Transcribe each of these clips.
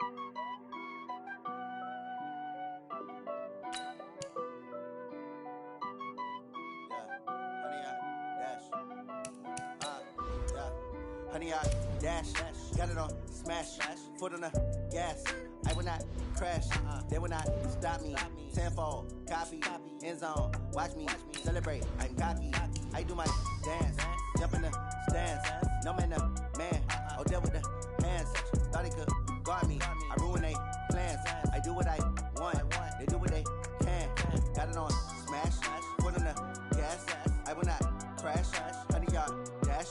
Honey, I dash, got it on smash, foot on the gas. I will not crash, they will not stop me. Tenfold, copy, end zone, watch me celebrate. I'm cocky, I do my dance, jump in the stands. No man, the man, oh, deal with the hands. Thought he could guard me, I ruin they plans. I do what I want, they do what they can. Got it on smash, foot on the gas. I will not crash, honey, y'all dash,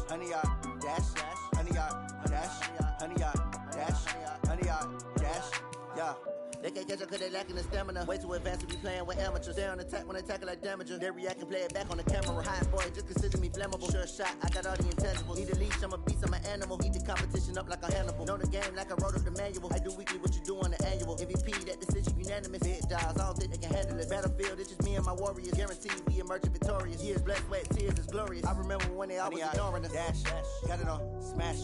honey, y'all dash, honey, y'all dash, honey, y'all dash, honey, y'all dash, yeah. They can't catch up cause they lacking the stamina. Way too advanced to be playing with amateurs. They on attack when they tackle like damager. They react and play it back on the camera. Hot boy, just consider me flammable. Sure shot, I got all the intangibles. Need a leash, I'm a beast, I'm an animal. Heat the competition up like a Hannibal. Know the game like I wrote up the manual. I do weekly what you do on the annual. MVP, that decision unanimous. Big dials, I don't think they can handle it. Battlefield, it's just me and my warriors. Guaranteed we emerging victorious. Years, blood, sweat, tears is glorious. I remember when they always ignoring us. Dash, got it on smash,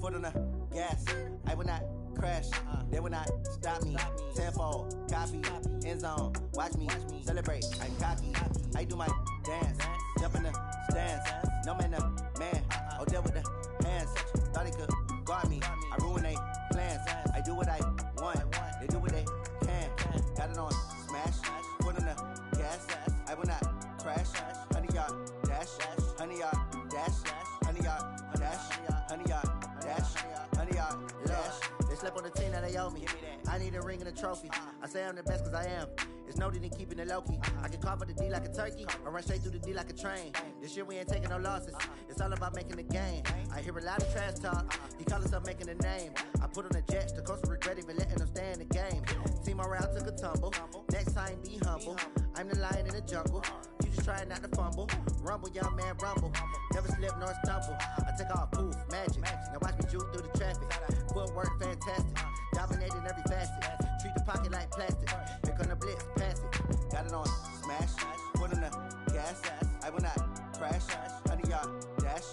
foot on the gas. I will not crash, they will not stop me. Tenfold, copy, end zone, watch me celebrate. I'm cocky, I do my dance, jump in the stands. No man, the man, oh, deal with the hands. Thought he could guard me, I ruin they plans. I do what I want, they do what they can. Got it on smash, foot on the gas. I will not crash, honey, y'all dash, honey, y'all dash, honey, y'all dash, honey, y'all dash, honey, y'all dash. They slept on the team that they owe me. I need a ring and a trophy. I say I'm the best cause I am. It's no need in keeping it low-key. I can call for the D like a turkey, or run straight through the D like a train. This year we ain't taking no losses. It's all about making the game. I hear a lot of trash talk. He call himself making a name. I put on the Jets. The coach regret even letting them stay in the game. Team morale took a tumble. Next time be humble. I'm the lion in the jungle. You just trying not to fumble. Rumble, young man, rumble. Never slip nor stumble. I take off, poof, magic. Now watch me juke through the traffic. Footwork fantastic. Dominating every facet. Treat the pocket like plastic. Here come the blitz, pass it. Got it on smash, foot on the gas. I will not crash, honey, y'all dash,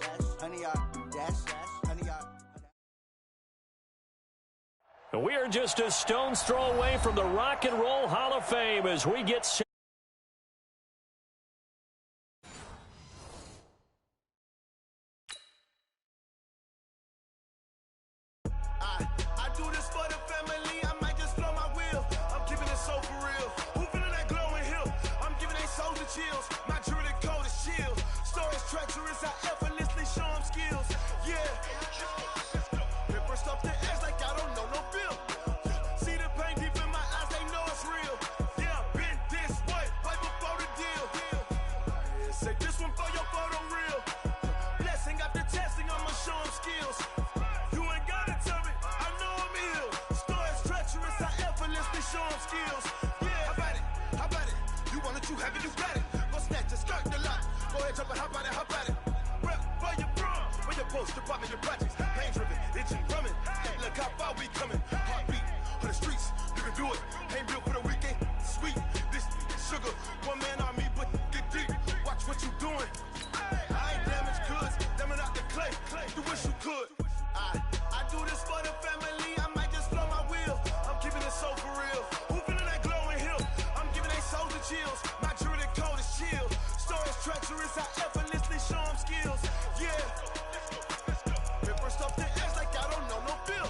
honey, y'all dash, honey, y'all. We are just a stone's throw away from the Rock and Roll Hall of Fame as we get set. I do this for the family, I might just blow my wheel. I'm keeping it so for real. Who feeling that glowing hill? I'm giving they souls the chills. My jewelry code is chill. Stories treacherous, I effortlessly show them skills. Yeah. Paper stuff the edge like I don't know no feel. See the pain deep in my eyes, they know it's real. Yeah, been this way, right before the deal. Say this one for your photo real. Blessing after testing, I'ma show them skills. You ain't gotta tell me, I know I'm ill. Stories treacherous, I effortlessly show them skills. Yeah, how about it? You want it, you have it, you got it. Go snatch it, skirt the lot. Go ahead, jump it, how about it? Rep where you from, where you post, department, your projects. Pain driven, itching, drumming. Look how far we coming. Heartbeat for the streets, you can do it. Ain't built for the weekend, sweet. This sugar, one man army, but get deep. Watch what you doing. I ain't damaged goods, damn it out the clay. You wish you could. I do this for the family, I might just blow my wheel. I'm keeping it so for real. Who feeling that glowing hill? I'm giving they souls the chills. My jewelry code is chill. Stories treacherous, I effortlessly show them skills. Yeah. Paper stuff the edge like I don't know no feel.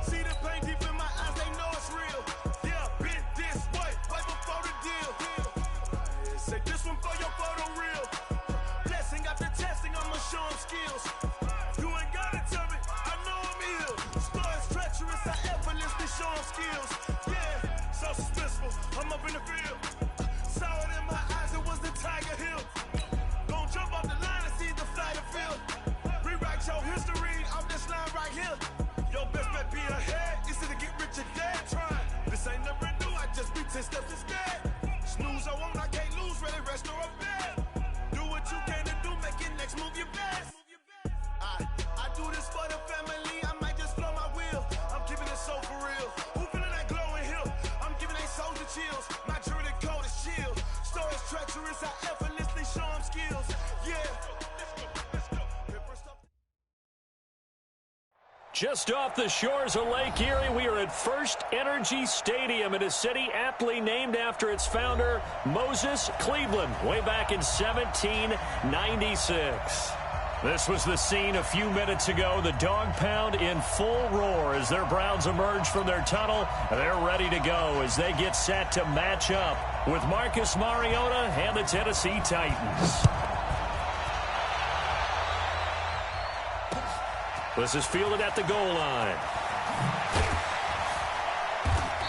See the pain deep in my eyes, they know it's real. Yeah, been this way, right before the deal. Say this one for your photo real. Just off the shores of Lake Erie, we are at First Energy Stadium in a city aptly named after its founder, Moses Cleveland, way back in 1796. This was the scene a few minutes ago. The Dog Pound in full roar as their Browns emerge from their tunnel. They're ready to go as they get set to match up with Marcus Mariota and the Tennessee Titans. This is fielded at the goal line.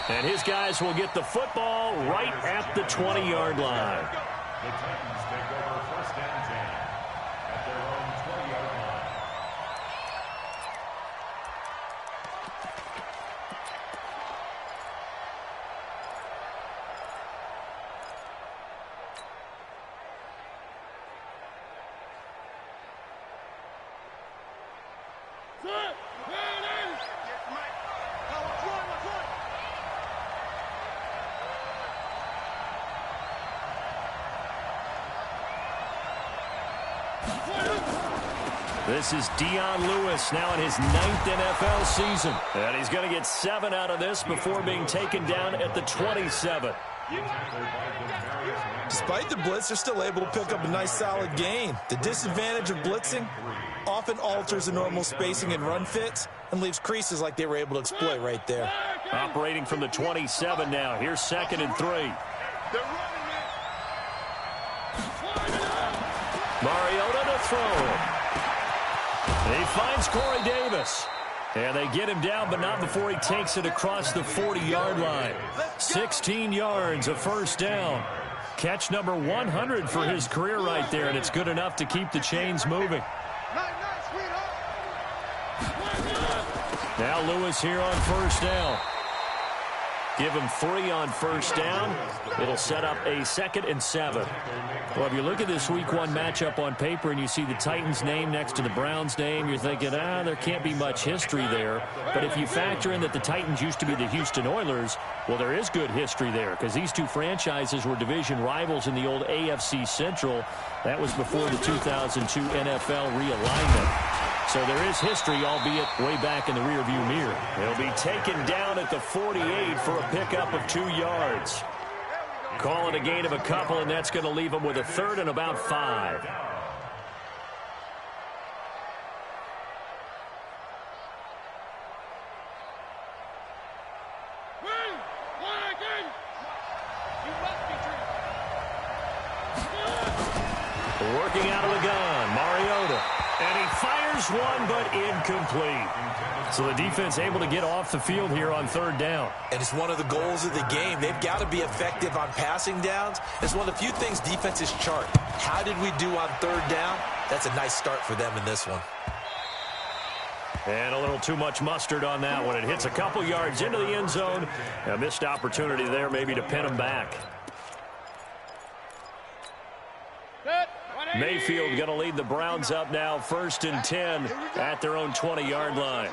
And his guys will get the football right at the 20-yard line. The Titans take over first and 10 at their own 20-yard line. This is Dion Lewis now in his 9th NFL season. And he's going to get 7 out of this before being taken down at the 27. Despite the blitz, they're still able to pick up a nice solid gain. The disadvantage of blitzing often alters the normal spacing and run fits and leaves creases like they were able to exploit right there. Operating from the 27 now. Here's 2nd and 3. Mariota to throw. He finds Corey Davis. And they get him down, but not before he takes it across the 40-yard line. 16 yards, a first down. Catch number 100 for his career right there, and it's good enough to keep the chains moving. Now Lewis here on first down. Give him 3 on first down. It'll set up a 2nd and 7. Well, if you look at this Week 1 matchup on paper and you see the Titans name next to the Browns name, you're thinking, there can't be much history there. But if you factor in that the Titans used to be the Houston Oilers, well, there is good history there because these two franchises were division rivals in the old AFC Central. That was before the 2002 NFL realignment. So there is history, albeit way back in the rearview mirror. He'll be taken down at the 48 for a pickup of 2 yards. Call it a gain of a couple, and that's going to leave him with a 3rd and about 5. Working out of the gun, Mariota. And he fires one, but incomplete. So the defense able to get off the field here on 3rd down. And it's one of the goals of the game. They've got to be effective on passing downs. It's one of the few things defenses chart. How did we do on 3rd down? That's a nice start for them in this one. And a little too much mustard on that one. It hits a couple yards into the end zone. A missed opportunity there maybe to pin him back. Mayfield going to lead the Browns up now, 1st and 10 at their own 20-yard line.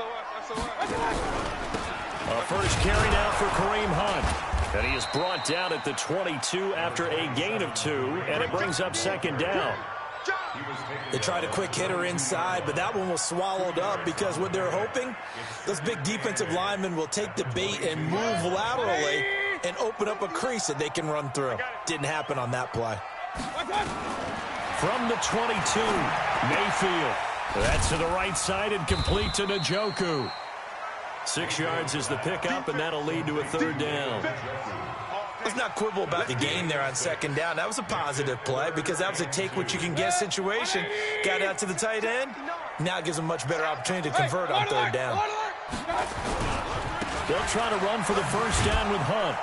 A first carry now for Kareem Hunt. And he is brought down at the 22 after a gain of 2, and it brings up 2nd down. They tried a quick hitter inside, but that one was swallowed up because what they're hoping, those big defensive linemen will take the bait and move laterally and open up a crease that they can run through. Didn't happen on that play. From the 22, Mayfield. That's to the right side and complete to Njoku. 6 yards is the pickup, and that'll lead to a 3rd down. Let's not quibble about the gain there on 2nd down. That was a positive play because that was a take-what-you-can-get situation. Got out to the tight end. Now it gives them a much better opportunity to convert on 3rd down. They'll try to run for the first down with Hunt.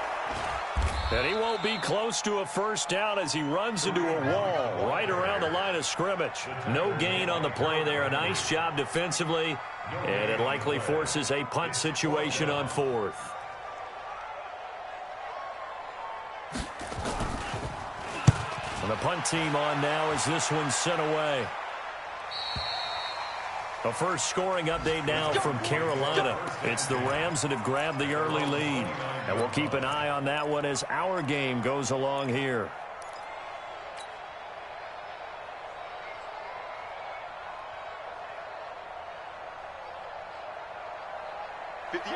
And he won't be close to a first down as he runs into a wall right around the line of scrimmage. No gain on the play there. A nice job defensively, and it likely forces a punt situation on 4th. And the punt team on now as this one's sent away. A first scoring update now from Carolina. It's the Rams that have grabbed the early lead. And we'll keep an eye on that one as our game goes along here.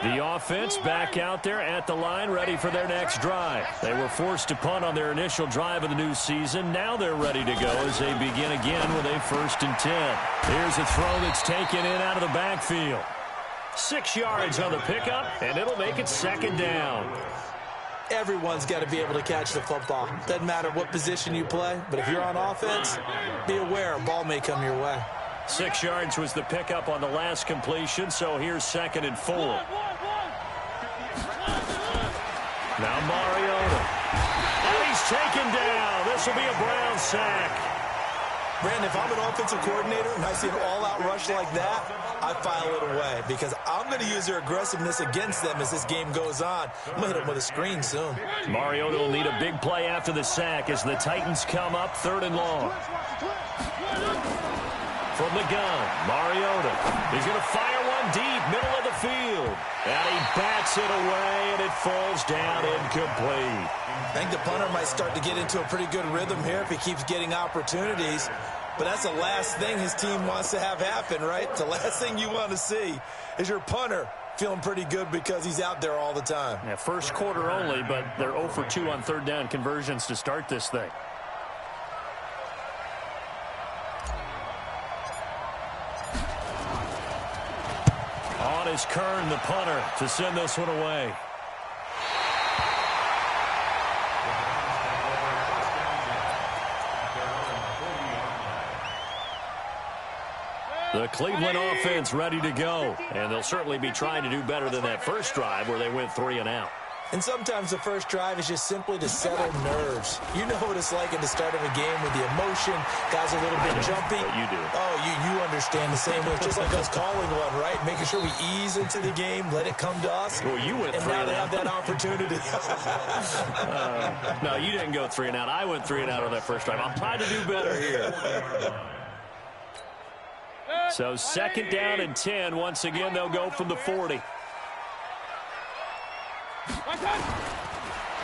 The offense back out there at the line, ready for their next drive. They were forced to punt on their initial drive of the new season. Now they're ready to go as they begin again with a 1st and 10. Here's a throw that's taken in out of the backfield. 6 yards on the pickup, and it'll make it 2nd down. Everyone's got to be able to catch the football. Doesn't matter what position you play, but if you're on offense, be aware a ball may come your way. 6 yards was the pickup on the last completion, so here's 2nd and 4. Now Mariota. And he's taken down. This will be a Brown sack. Brandon, if I'm an offensive coordinator and I see an all-out rush like that, I file it away because I'm going to use their aggressiveness against them as this game goes on. I'm going to hit them with a screen soon. Mariota will need a big play after the sack as the Titans come up 3rd and long. From the gun, Mariota. He's going to fire one deep, middle of the field. And he bats it away, and it falls down incomplete. I think the punter might start to get into a pretty good rhythm here if he keeps getting opportunities. But that's the last thing his team wants to have happen, right? The last thing you want to see is your punter feeling pretty good because he's out there all the time. Yeah, first quarter only, but they're 0 for 2 on 3rd down conversions to start this thing. On is Kern, the punter, to send this one away. The Cleveland offense ready to go, and they'll certainly be trying to do better than that first drive where they went 3 and out. And sometimes the first drive is just simply to settle nerves. You know what it's like at the start of a game with the emotion. Guys are a little bit jumpy. You do. Oh, you understand the same way. It's just like us calling one, right? Making sure we ease into the game, let it come to us. Well, you went 3 and out. And now they have that opportunity. No, you didn't go 3 and out. I went 3 and out on that first drive. I'll try to do better here. So 2nd down and 10. Once again, they'll go from the 40.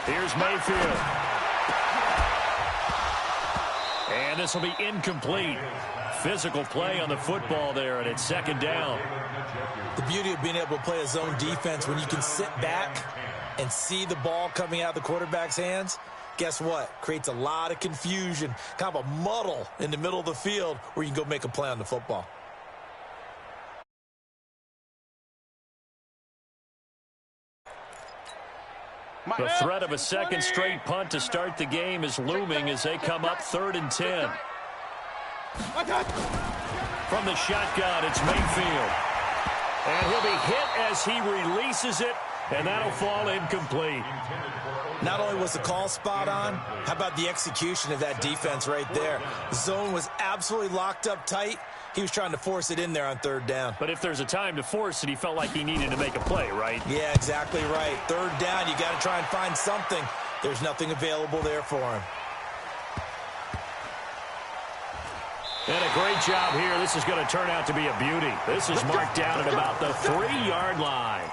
Here's Mayfield. And this will be incomplete. Physical play on the football there, and it's 2nd down. The beauty of being able to play a zone defense when you can sit back and see the ball coming out of the quarterback's hands, guess what? Creates a lot of confusion, kind of a muddle in the middle of the field where you can go make a play on the football. The threat of a 2nd straight punt to start the game is looming as they come up 3rd and 10. From the shotgun, it's Mayfield. And he'll be hit as he releases it, and that'll fall incomplete. Not only was the call spot on, how about the execution of that defense right there? The zone was absolutely locked up tight. He was trying to force it in there on 3rd down. But if there's a time to force it, he felt like he needed to make a play, right? Yeah, exactly right. 3rd down, you got to try and find something. There's nothing available there for him. And a great job here. This is going to turn out to be a beauty. This is marked down at about the 3-yard line.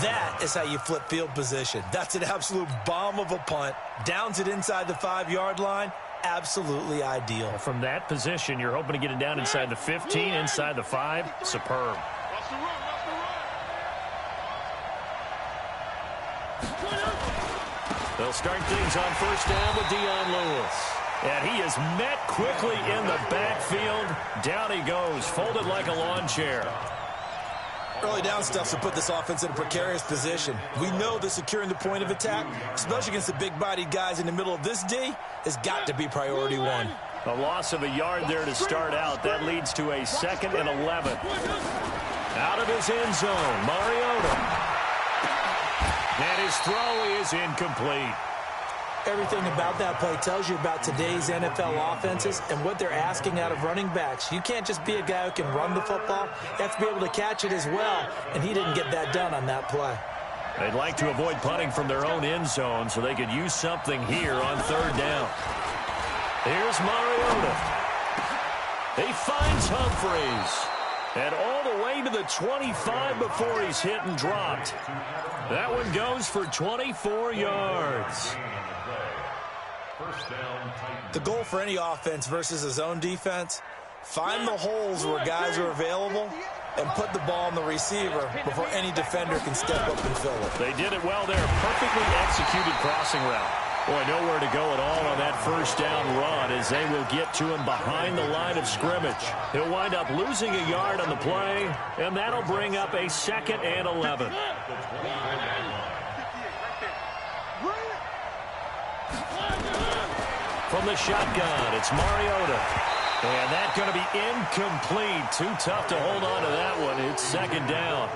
That is how you flip field position. That's an absolute bomb of a punt. Downs it inside the 5-yard line. Absolutely ideal. From that position, you're hoping to get it down inside the 15, inside the 5. Superb. They'll start things on 1st down with Dion Lewis. And he is met quickly in the backfield. Down he goes, folded like a lawn chair. Early down stuff to put this offense in a precarious position. We know that securing the point of attack, especially against the big-bodied guys in the middle of this D, has got to be priority 1. A loss of a yard there to start out. That leads to a 2nd and 11. Out of his end zone, Mariota. And his throw is incomplete. Everything about that play tells you about today's NFL offenses and what they're asking out of running backs. You can't just be a guy who can run the football. You have to be able to catch it as well, and he didn't get that done on that play. They'd like to avoid punting from their own end zone so they could use something here on 3rd down. Here's Mariota. He finds Humphries. And all the way to the 25 before he's hit and dropped. That one goes for 24 yards. The goal for any offense versus a zone defense, find the holes where guys are available and put the ball on the receiver before any defender can step up and fill it. They did it well there. Perfectly executed crossing route. Boy, nowhere to go at all on that first down run as they will get to him behind the line of scrimmage. He'll wind up losing a yard on the play, and that'll bring up a 2nd and 11. From the shotgun, it's Mariota. And that's going to be incomplete. Too tough to hold on to that one. It's 2nd down.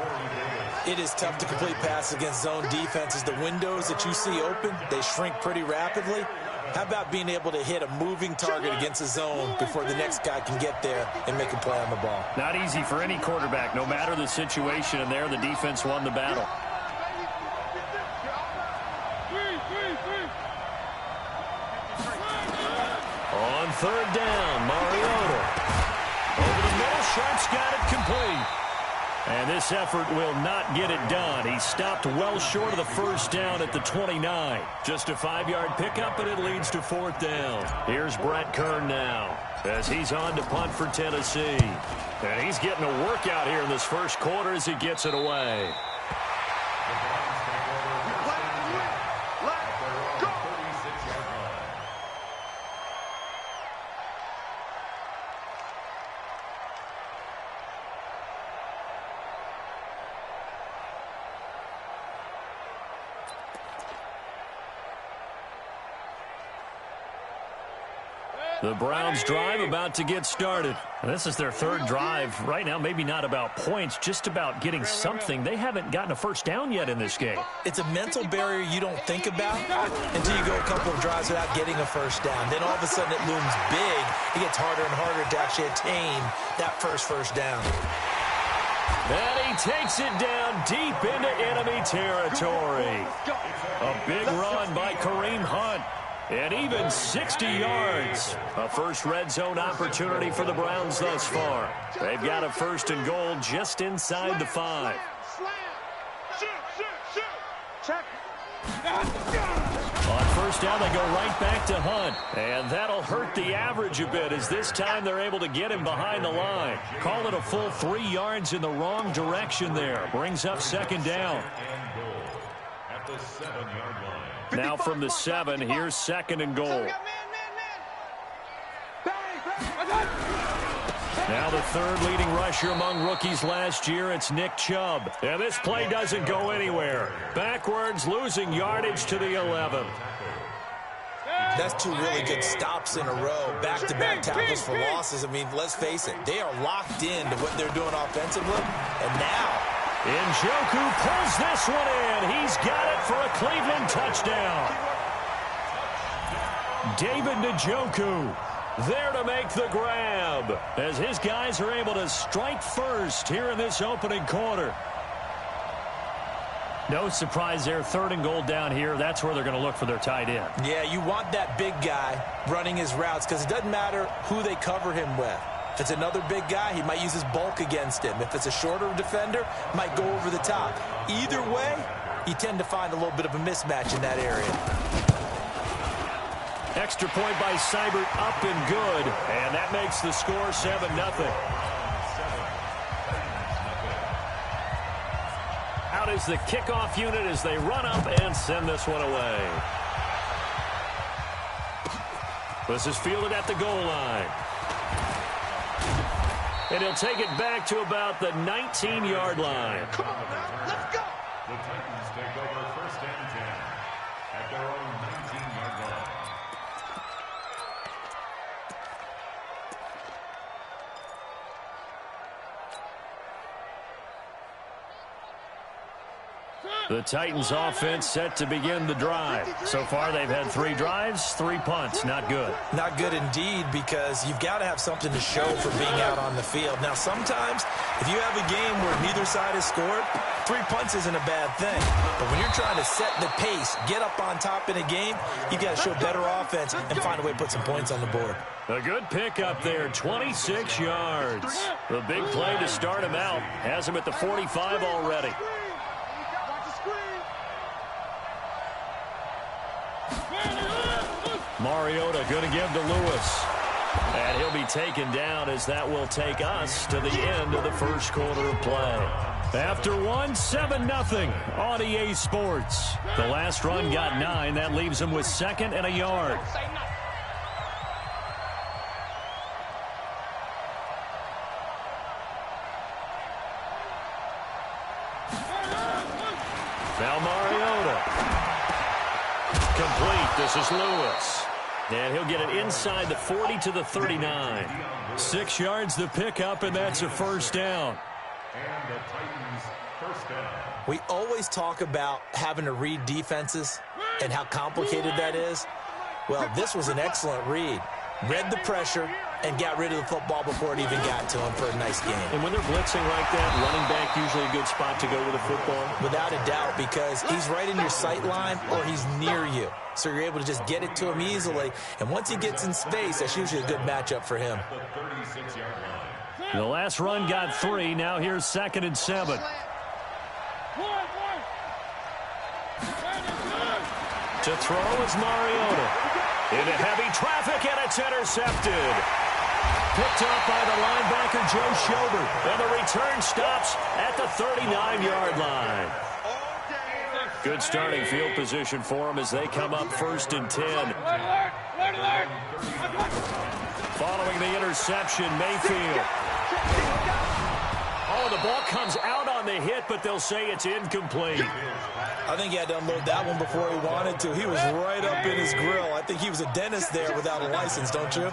It is tough to complete passes against zone defenses. The windows that you see open, they shrink pretty rapidly. How about being able to hit a moving target against a zone before the next guy can get there and make a play on the ball? Not easy for any quarterback, no matter the situation, and there the defense won the battle. On 3rd down, Mariota. Over the middle, Sharp's got it complete. And this effort will not get it done. He stopped well short of the first down at the 29. Just a 5-yard pickup, and it leads to 4th down. Here's Brett Kern now as he's on to punt for Tennessee. And he's getting a workout here in this first quarter as he gets it away. The Browns drive about to get started. This is their 3rd drive. Right now, maybe not about points, just about getting something. They haven't gotten a first down yet in this game. It's a mental barrier you don't think about until you go a couple of drives without getting a first down. Then all of a sudden it looms big. It gets harder and harder to actually attain that first down. And he takes it down deep into enemy territory. A big run by Kareem Hunt. And even 60 yards. A first red zone opportunity for the Browns thus far. They've got a 1st and goal just inside the 5. On first down, they go right back to Hunt. And that'll hurt the average a bit as this time they're able to get him behind the line. Call it a full 3 yards in the wrong direction there. Brings up 2nd down. At the 7-yard line. Now from the 7, here's 2nd and goal. Now the 3rd leading rusher among rookies last year, it's Nick Chubb. And this play doesn't go anywhere. Backwards, losing yardage to the 11. That's 2 really good stops in a row. Back-to-back tackles for losses. I mean, let's face it, they are locked into what they're doing offensively. And now Njoku pulls this one in. He's got it for a Cleveland touchdown. David Njoku there to make the grab as his guys are able to strike first here in this opening quarter. No surprise there, 3rd and goal down here. That's where they're going to look for their tight end. Yeah, you want that big guy running his routes because it doesn't matter who they cover him with. If it's another big guy, he might use his bulk against him. If it's a shorter defender, might go over the top. Either way, you tend to find a little bit of a mismatch in that area. Extra point by Seibert, up and good. And that makes the score 7-0. Out is the kickoff unit as they run up and send this one away. This is fielded at the goal line. And he'll take it back to about the 19-yard line. Come on now, let's go. The Titans take over 1st and 10 at their own 19-yard line. The Titans offense set to begin the drive. So far they've had 3 drives, 3 punts. Not good. Not good indeed, because you've got to have something to show for being out on the field. Now, sometimes if you have a game where neither side has scored, 3 punts isn't a bad thing. But when you're trying to set the pace, get up on top in a game, you've got to show better offense and find a way to put some points on the board. A good pickup there, 26 yards. The big play to start him out. Has him at the 45 already. Mariota going to give to Lewis. And he'll be taken down as that will take us to the end of the first quarter of play. After one, 7-0 on EA Sports. The last run got 9. That leaves him with 2nd and a yard. Now Mariota. Complete. This is Lewis. And he'll get it inside the 40 to the 39. 6 yards the pickup, and that's a first down. And the Titans first down. We always talk about having to read defenses and how complicated that is. Well, this was an excellent read. Read the pressure and got rid of the football before it even got to him for a nice game. And when they're blitzing like that, running back usually a good spot to go with the football? Without a doubt, because he's right in your sight line or he's near you. So you're able to just get it to him easily. And once he gets in space, that's usually a good matchup for him. The last run got 3. Now here's 2nd and 7. To throw is Mariota. Into heavy traffic, and it's intercepted. Picked up by the linebacker, Joe Schobert. And the return stops at the 39-yard line. Good starting field position for them as they come up 1st and 10. Following the interception, Mayfield. Oh, the ball comes out on the hit, but they'll say it's incomplete. I think he had to unload that one before he wanted to. He was right up in his grill. I think he was a dentist there without a license, don't you?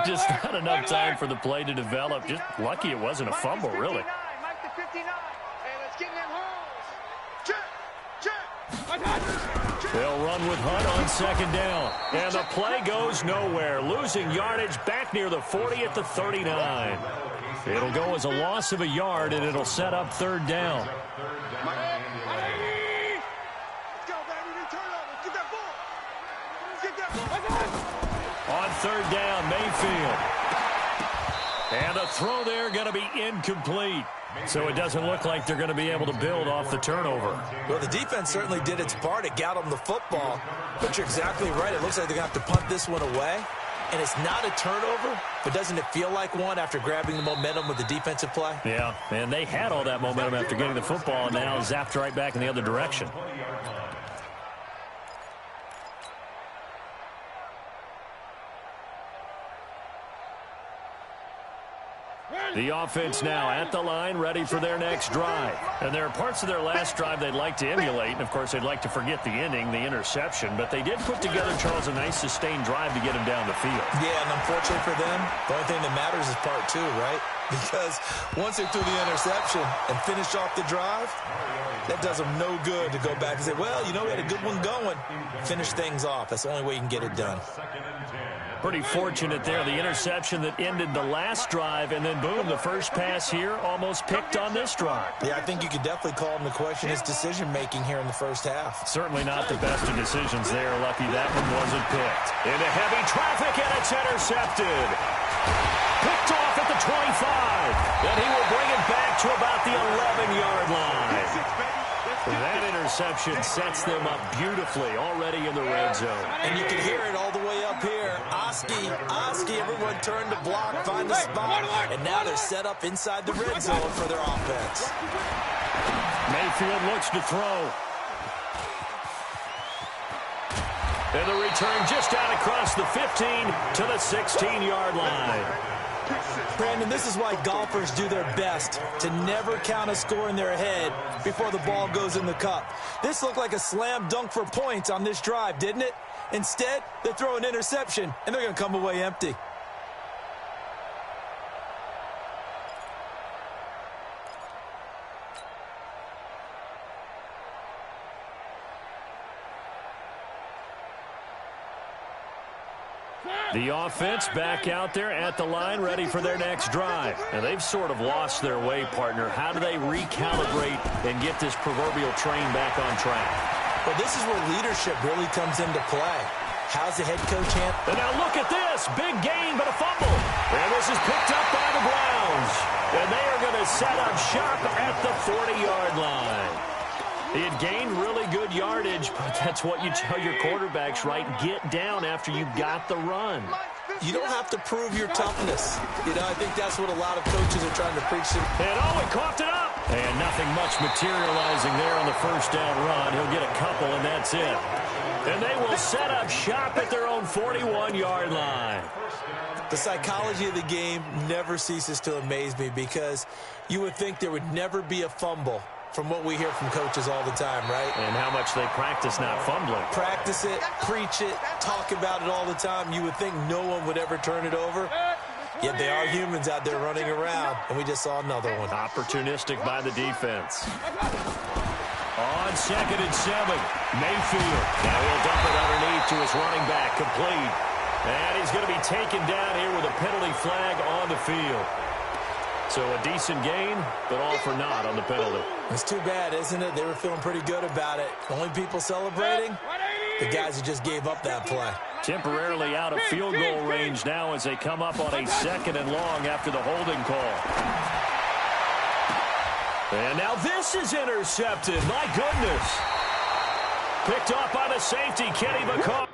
Just not enough time for the play to develop. Just lucky it wasn't a fumble, really. They'll run with Hunt on 2nd down. And the play goes nowhere. Losing yardage back near the 40 at the 39. It'll go as a loss of a yard, and it'll set up 3rd down. On 3rd down, Mayfield. And the throw there going to be incomplete. So it doesn't look like they're going to be able to build off the turnover. Well, the defense certainly did its part. It got them the football. But you're exactly right. It looks like they're going to have to punt this one away. And it's not a turnover, but doesn't it feel like one after grabbing the momentum with the defensive play? Yeah, and they had all that momentum after getting the football, and now zapped right back in the other direction. The offense now at the line, ready for their next drive. And there are parts of their last drive they'd like to emulate. And, of course, they'd like to forget the inning, the interception. But they did put together, Charles, a nice sustained drive to get him down the field. Yeah, and unfortunately for them, the only thing that matters is part 2, right? Because once they threw the interception and finished off the drive, that does them no good to go back and say, well, you know, we had a good one going. Finish things off. That's the only way you can get it done. Pretty fortunate there. The interception that ended the last drive, and then, boom, the first pass here almost picked on this drive. Yeah, I think you could definitely call him to question his decision-making here in the first half. Certainly not the best of decisions there. Lucky that one wasn't picked. Into heavy traffic, and it's intercepted. Picked off at the 25. And he will bring it back to about the 11-yard line. That interception sets them up beautifully already in the red zone. And you can hear it all the way up here. Oski, everyone turned to block, find a spot. And now they're set up inside the red zone for their offense. Mayfield looks to throw. And the return just out across the 15 to the 16-yard line. Brandon, this is why golfers do their best to never count a score in their head before the ball goes in the cup. This looked like a slam dunk for points on this drive, didn't it? Instead, they throw an interception, and they're going to come away empty. The offense back out there at the line, ready for their next drive. And they've sort of lost their way, partner. How do they recalibrate and get this proverbial train back on track? Well, this is where leadership really comes into play. How's the head coach handle? And now look at this. Big gain, but a fumble. And this is picked up by the Browns. And they are going to set up shop at the 40-yard line. He had gained really good yardage, but that's what you tell your quarterbacks, right? Get down after you got the run. you don't have to prove your toughness. You know, I think that's what a lot of coaches are trying to preach to. And he coughed it up. And nothing much materializing there on the first down run. He'll get a couple, and that's it. And they will set up shop at their own 41-yard line. The psychology of the game never ceases to amaze me because you would think there would never be a fumble from what we hear from coaches all the time, right? And how much they practice not fumbling. Practice it, preach it, talk about it all the time. You would think no one would ever turn it over. Yet they are humans out there running around, and we just saw another one. Opportunistic by the defense. On 2nd and 7, Mayfield. Now he'll dump it underneath to his running back, complete. And he's going to be taken down here with a penalty flag on the field. So a decent gain, but all for naught on the penalty. It's too bad, isn't it? They were feeling pretty good about it. The only people celebrating, the guys who just gave up that play. Temporarily out of field goal range now as they come up on a 2nd and long after the holding call. And now this is intercepted. My goodness. Picked off by the safety, Kenny McCall.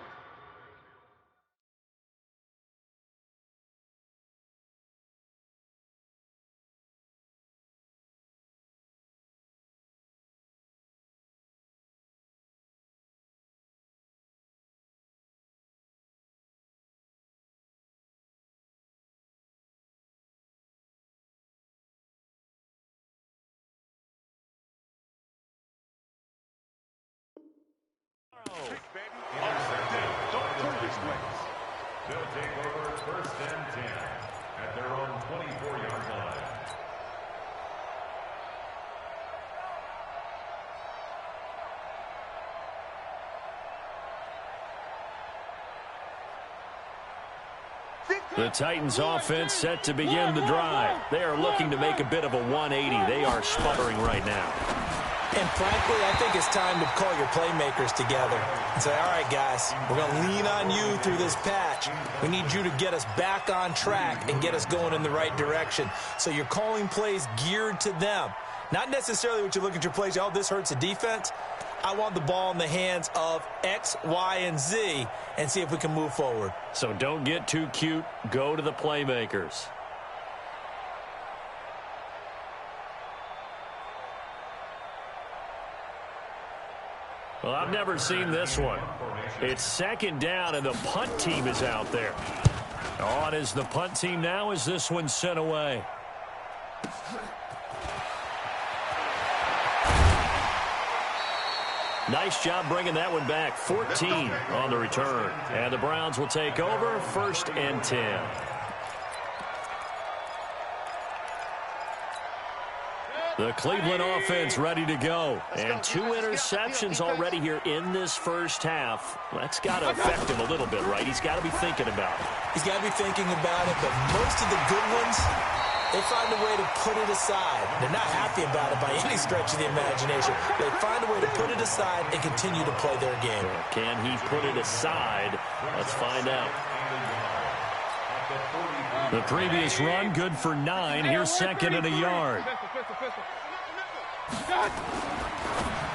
They'll take over 1st and 10 at their own 24-yard line. The Titans offense set to begin the drive. They are looking to make a bit of a 180. They are sputtering right now. And frankly, I think it's time to call your playmakers together and say, all right, guys, we're going to lean on you through this patch. We need you to get us back on track and get us going in the right direction. So you're calling plays geared to them. Not necessarily what you look at your plays, oh, this hurts the defense. I want the ball in the hands of X, Y, and Z and see if we can move forward. So don't get too cute. Go to the playmakers. Well, I've never seen this one. It's 2nd down, and the punt team is out there. On is the punt team now as this one's sent away. Nice job bringing that one back. 14 on the return. And the Browns will take over 1st and 10. The Cleveland offense ready to go. And 2 interceptions already here in this first half. That's got to affect him a little bit, right? He's got to be thinking about it. He's got to be thinking about it, but most of the good ones, they find a way to put it aside. They're not happy about it by any stretch of the imagination. They find a way to put it aside and continue to play their game. Can he put it aside? Let's find out. The previous run, good for 9. Here's 2nd and a yard.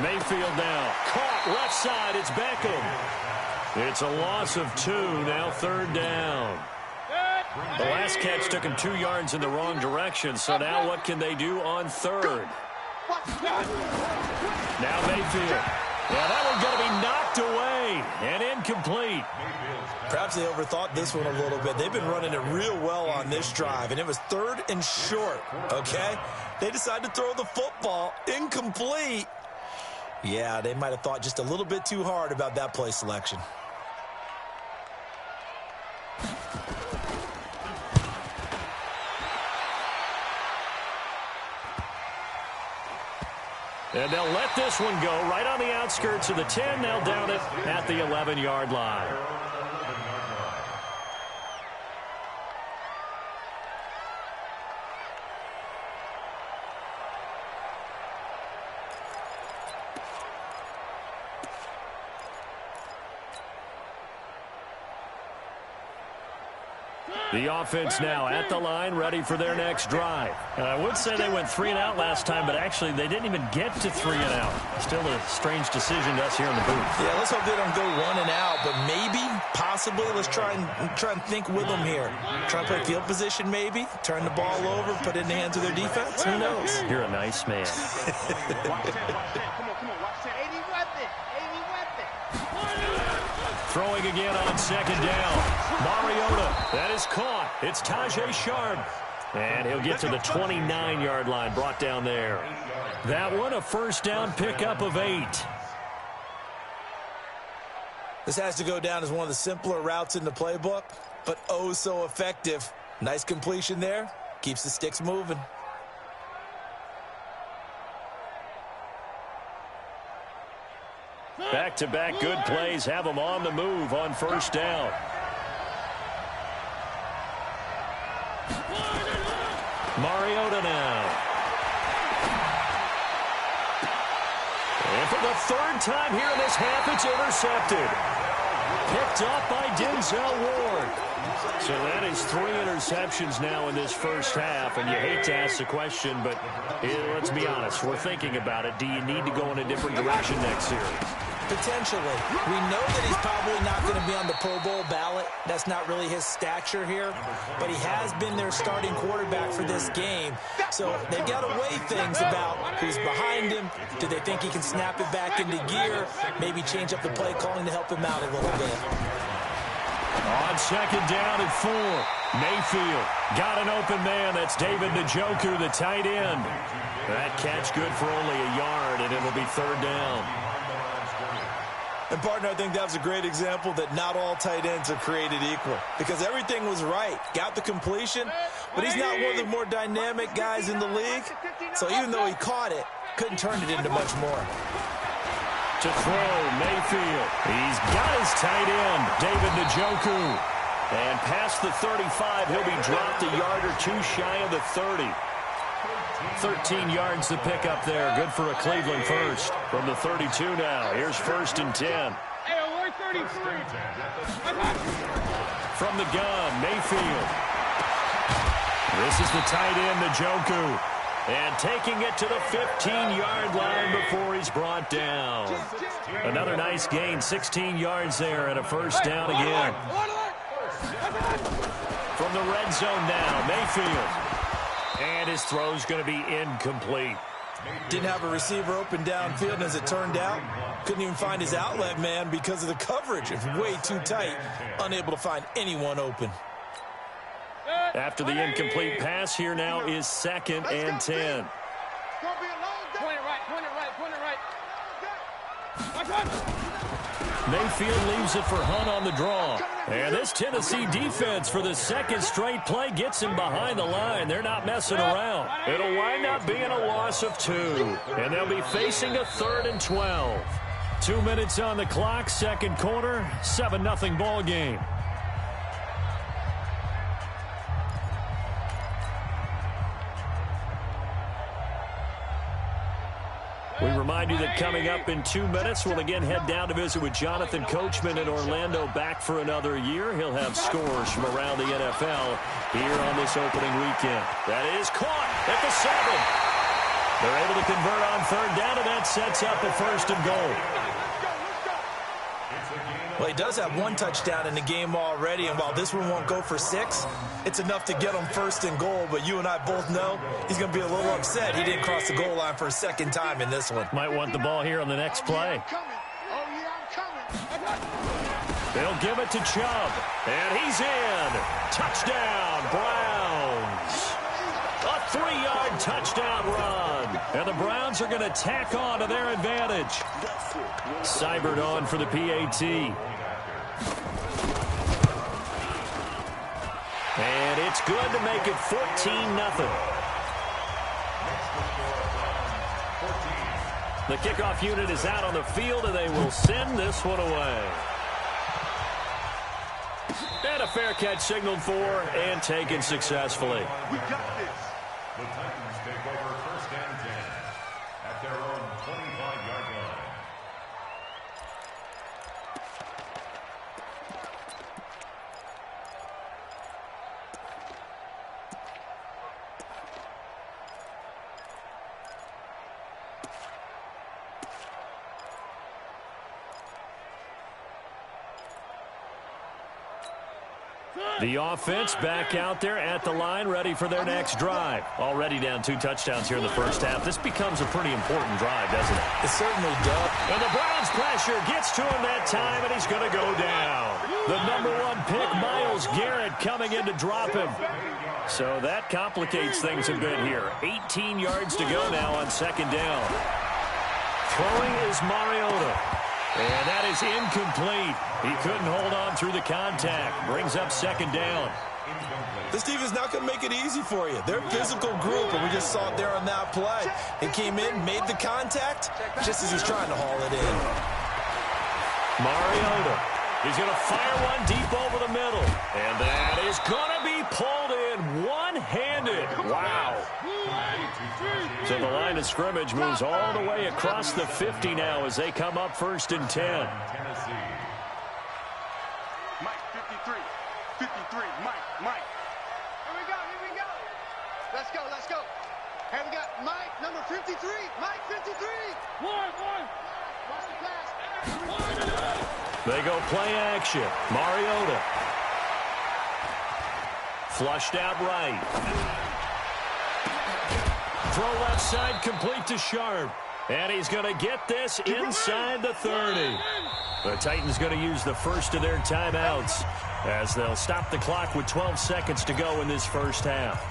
Mayfield now. Caught left side. It's Beckham. It's a loss of 2. Now 3rd down. The last catch took him 2 yards in the wrong direction. So now what can they do on 3rd? Now Mayfield. Yeah, that one's going to be knocked away and incomplete. Perhaps they overthought this one a little bit. They've been running it real well on this drive, and it was 3rd and short, okay? They decided to throw the football incomplete. Yeah, they might have thought just a little bit too hard about that play selection. And they'll let this one go right on the outskirts of the 10. They'll down it at the 11-yard line. The offense now at the line, ready for their next drive. And I would say they went 3 and out last time, but actually they didn't even get to 3 and out. Still a strange decision to us here in the booth. Yeah, let's hope they don't go 1 and out, but maybe, possibly, let's try and think with them here. Try to play field position maybe, turn the ball over, put it in the hands of their defense. Who knows? You're a nice man. Throwing again on second down. Mariota, that is caught. It's Tajae Sharp. And he'll get to the 29-yard line, brought down there. That one, a first down pickup of 8. This has to go down as one of the simpler routes in the playbook, but oh so effective. Nice completion there. Keeps the sticks moving. Back-to-back good plays have them on the move on first down. Mariota now. And for the 3rd time here in this half, it's intercepted. Picked up by Denzel Ward. So that is 3 interceptions now in this first half, and you hate to ask the question, but let's be honest, we're thinking about it. Do you need to go in a different direction next series? Potentially. We know that he's probably not going to be on the Pro Bowl ballot. That's not really his stature here, but he has been their starting quarterback for this game. So they've got to weigh things about who's behind him. Do they think he can snap it back into gear? Maybe change up the play calling to help him out a little bit. On second down at 4, Mayfield got an open man. That's David Njoku, the tight end. That catch good for only a yard, and it'll be 3rd down. And, partner, I think that was a great example that not all tight ends are created equal, because everything was right. Got the completion, but he's not one of the more dynamic guys in the league. So even though he caught it, couldn't turn it into much more. To throw, Mayfield. He's got his tight end, David Njoku. And past the 35, he'll be dropped a yard or 2 shy of the 30. 13 yards to pick up there. Good for a Cleveland first. From the 32 now. Here's 1st and 10. From the gun, Mayfield. This is the tight end, Njoku. And taking it to the 15-yard line before he's brought down. Another nice gain, 16 yards there, and a first down again. From the red zone now, Mayfield. And his throw's going to be incomplete. Didn't have a receiver open downfield, and as it turned out, couldn't even find his outlet man because of the coverage. It's way too tight, unable to find anyone open. After the incomplete pass, here now is 2nd and 10. Mayfield leaves it for Hunt on the draw. And this Tennessee defense for the 2nd straight play gets him behind the line. They're not messing around. It'll wind up being a loss of 2. And they'll be facing a 3rd and 12. 2 minutes on the clock, 2nd quarter, 7-0 ball game. We remind you that coming up in 2 minutes, we'll again head down to visit with Jonathan Coachman in Orlando, back for another year. He'll have scores from around the NFL here on this opening weekend. That is caught at the 7. They're able to convert on 3rd down, and that sets up a 1st and goal. Well, he does have 1 touchdown in the game already, and while this one won't go for 6, it's enough to get him 1st and goal. But you and I both know he's going to be a little upset he didn't cross the goal line for a 2nd time in this one. Might want the ball here on the next play. They'll give it to Chubb, and he's in. Touchdown, Browns. A 3-yard touchdown run. And the Browns are going to tack on to their advantage. Seibert on for the PAT. And it's good to make it 14-0. The kickoff unit is out on the field, and they will send this one away. And a fair catch signaled for and taken successfully. We got this. The Titans take over 1st and 10 at their own 25-yard line. The offense back out there at the line, ready for their next drive. Already down 2 touchdowns here in the first half. This becomes a pretty important drive, doesn't it? It certainly does. And the Browns pressure gets to him that time, and he's going to go down. The #1 pick, Myles Garrett, coming in to drop him. So that complicates things a bit here. 18 yards to go now on second down. Throwing is Mariota. And that is incomplete. He couldn't hold on through the contact. Brings up second down. This defense not going to make it easy for you. They're a physical group, and we just saw it there on that play. He came in, made the contact, just as he's trying to haul it in. Mariota. He's going to fire one deep over the middle. And that is going to be pulled in one-handed. Wow. So the line of scrimmage moves all the way across the 50 now as they come up 1st and 10. Mike, 53. 53. Mike. Here we go. Let's go. Here we got Mike, number 53. Mike, 53. One. Watch the pass. They go play action. Mariota. Flushed out right. Throw left side, complete to Sharp. And he's going to get this inside the 30. The Titans going to use the first of their timeouts as they'll stop the clock with 12 seconds to go in this first half.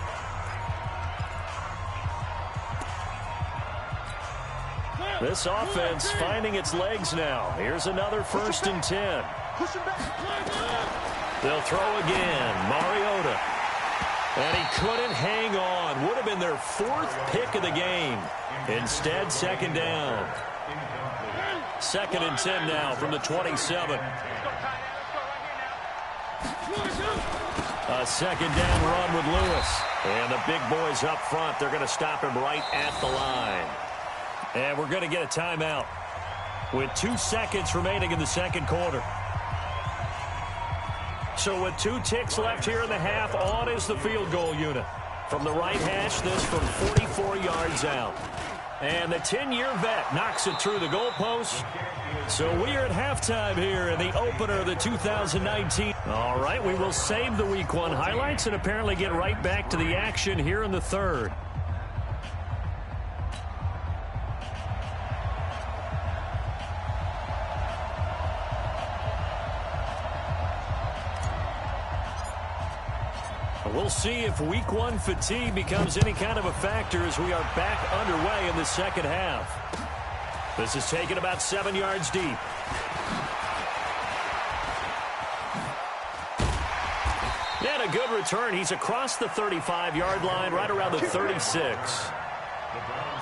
This offense finding its legs now. Here's another 1st and 10. They'll throw again. Mariota. And he couldn't hang on. Would have been their 4th pick of the game. Instead, second down. 2nd and 10 now from the 27. A second down run with Lewis. And the big boys up front, they're going to stop him right at the line. And we're going to get a timeout with 2 seconds remaining in the second quarter. So with 2 ticks left here in the half, on is the field goal unit. From the right hash, this from 44 yards out. And the 10-year vet knocks it through the goalpost. So we are at halftime here in the opener of the 2019. All right, we will save the Week 1 highlights and apparently get right back to the action here in the third. We'll see if Week 1 fatigue becomes any kind of a factor as we are back underway in the second half. This is taken about 7 yards deep. And a good return. He's across the 35-yard line, right around the 36.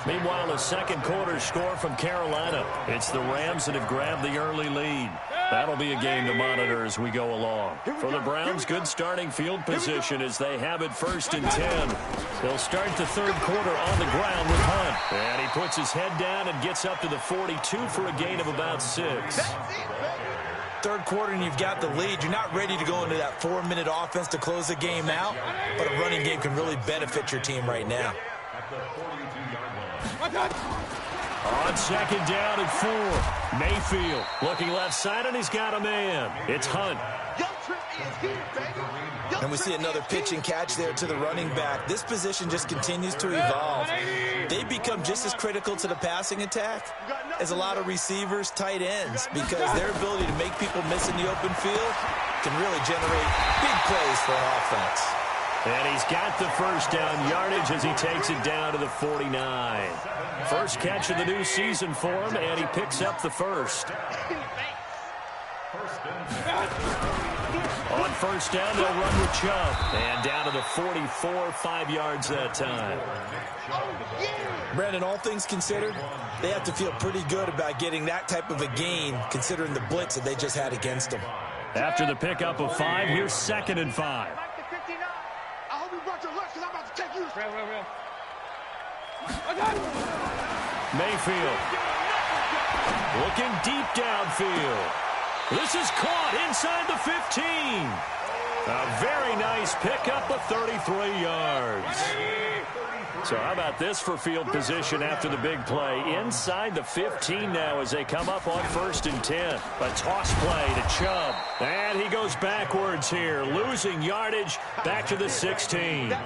Meanwhile, a second quarter score from Carolina. It's the Rams that have grabbed the early lead. That'll be a game to monitor as we go along. For the Browns, good starting field position as they have it 1st and 10. They'll start the third quarter on the ground with Hunt. And he puts his head down and gets up to the 42 for a gain of about 6. Third quarter and you've got the lead. You're not ready to go into that 4-minute offense to close the game out, but a running game can really benefit your team right now. On second down and 4. Mayfield looking left side, and he's got a man. It's Hunt. And we see another pitch and catch there to the running back. This position just continues to evolve. They become just as critical to the passing attack as a lot of receivers, tight ends, because their ability to make people miss in the open field can really generate big plays for an offense. And he's got the first down yardage as he takes it down to the 49. First catch of the new season for him, and he picks up the first. On first down, they'll run with Chubb. And down to the 44, 5 yards that time. Brandon, all things considered, they have to feel pretty good about getting that type of a gain, considering the blitz that they just had against them. After the pickup of 5, here's 2nd and 5. Mayfield looking deep downfield. This is caught inside the 15. A very nice pickup of 33 yards. So how about this for field position after the big play? Inside the 15 now as they come up on 1st and 10. A toss play to Chubb. And he goes backwards here, losing yardage back to the 16.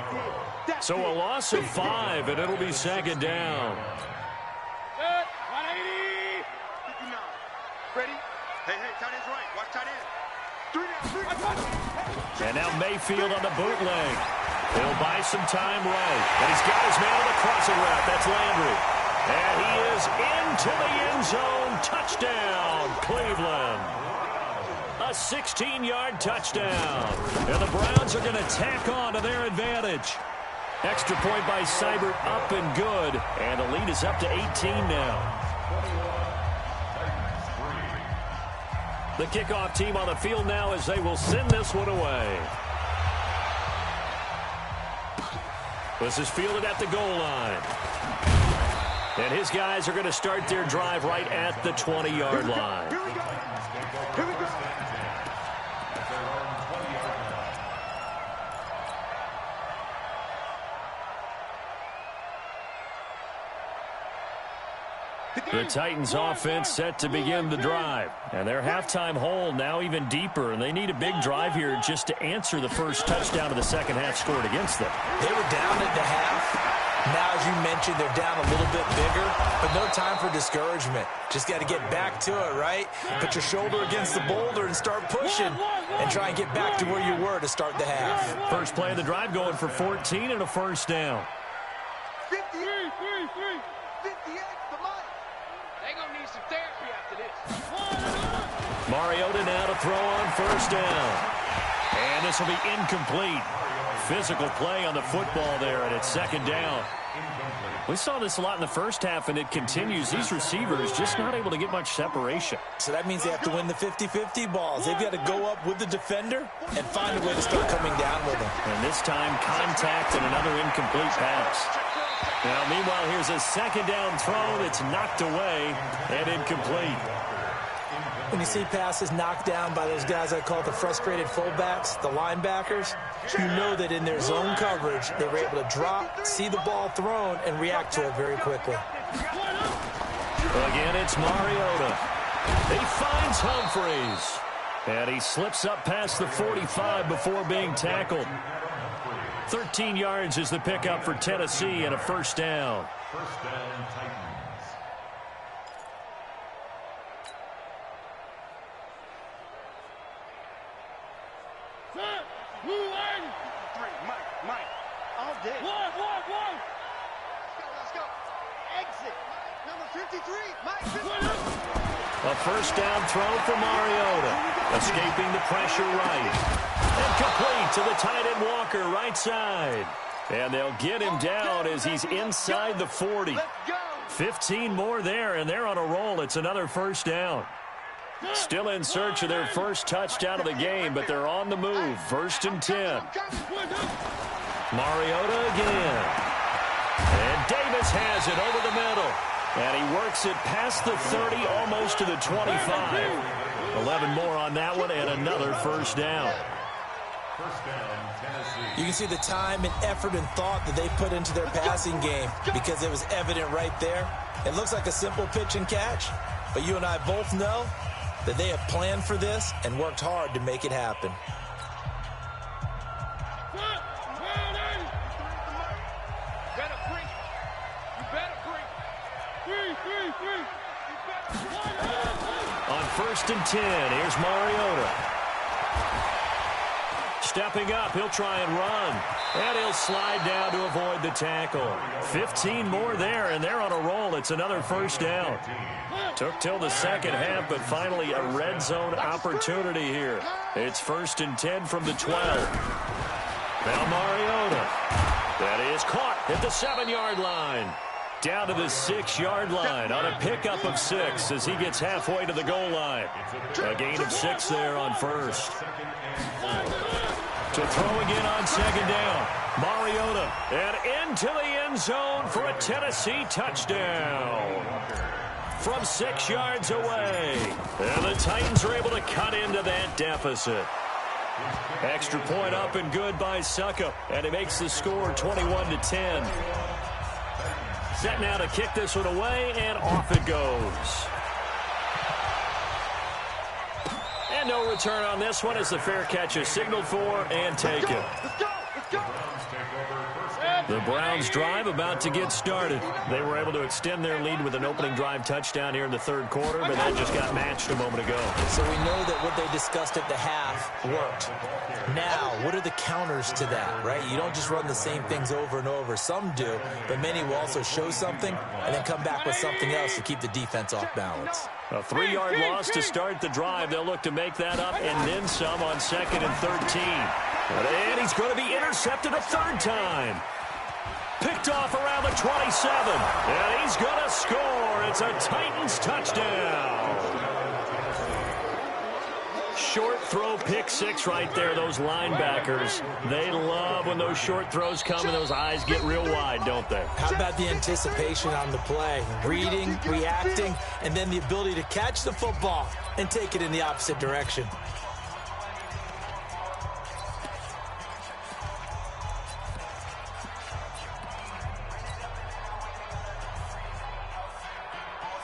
So a loss of 5, and it'll be 2nd down. 180. 59. Ready? Hey, tight end's right. Watch tight end. 3 down. And now Mayfield on the bootleg. He'll buy some time right. And he's got his man on the crossing route. That's Landry. And he is into the end zone. Touchdown, Cleveland. A 16-yard touchdown. And the Browns are going to tack on to their advantage. Extra point by Seibert, up and good. And the lead is up to 18 now. The kickoff team on the field now as they will send this one away. This is fielded at the goal line. And his guys are going to start their drive right at the 20-yard line. Here we go. The Titans offense set to begin the drive. And their halftime hole now even deeper. And they need a big drive here just to answer the first touchdown of the second half scored against them. They were down at the half. Now, as you mentioned, they're down a little bit bigger, but no time for discouragement. Just got to get back to it, right? Put your shoulder against the boulder and start pushing and try and get back to where you were to start the half. First play of the drive going for 14 and a first down. 58, 58, the mic. They gonna need some therapy after this. Mariota now to throw on first down. And this will be incomplete. Physical play on the football there, and it's 2nd down. We saw this a lot in the first half, and it continues. These receivers just not able to get much separation. So that means they have to win the 50-50 balls. They've got to go up with the defender and find a way to start coming down with them. And this time, contact and another incomplete pass. Now, meanwhile, here's a 2nd down throw that's knocked away and incomplete. When you see passes knocked down by those guys I call the frustrated fullbacks, the linebackers, you know that in their zone coverage, they were able to drop, see the ball thrown, and react to it very quickly. Again, it's Mariota. He finds Humphreys. And he slips up past the 45 before being tackled. 13 yards is the pickup for Tennessee and a first down. First down, Titans. Mike, all day. One. Let's go. Exit. Number 53, Mike. A first down throw for Mariota. Escaping the pressure right. And complete to the tight end Walker, right side. And they'll get him down as he's inside the 40. 15 more there, and they're on a roll. It's another first down. Still in search of their first touchdown of the game, but they're on the move. 1st and 10. Mariota again. And Davis has it over the middle. And he works it past the 30, almost to the 25. 11 more on that one, and another first down. First down, Tennessee. You can see the time and effort and thought that they put into their passing game because it was evident right there. It looks like a simple pitch and catch, but you and I both know that they have planned for this and worked hard to make it happen. On 1st and 10, here's Mariota. Stepping up, he'll try and run. And he'll slide down to avoid the tackle. 15 more there, and they're on a roll. It's another first down. Took till the second half, but finally a red zone opportunity here. It's 1st and 10 from the 12. Now Mariota. That is caught at the 7-yard line. Down to the 6-yard line on a pickup of 6 as he gets halfway to the goal line. A gain of 6 there on first. To throw again on 2nd down. Mariota and into the end zone for a Tennessee touchdown. From 6 yards away. And the Titans are able to cut into that deficit. Extra point up and good by Succop. And it makes the score 21-10. Set now to kick this one away, and off it goes. And no return on this one as the fair catch is signaled for and taken. Let's go. The Browns drive about to get started. They were able to extend their lead with an opening drive touchdown here in the third quarter, but that just got matched a moment ago. So we know that what they discussed at the half worked. Now, what are the counters to that, right? You don't just run the same things over and over. Some do, but many will also show something and then come back with something else to keep the defense off balance. A 3-yard loss to start the drive. They'll look to make that up and then some on 2nd and 13. And he's going to be intercepted a third time. Picked off around the 27. And he's going to score. It's a Titans touchdown. Short throw pick six right there. Those linebackers, they love when those short throws come and those eyes get real wide, don't they? How about the anticipation on the play? Reading, reacting, and then the ability to catch the football and take it in the opposite direction.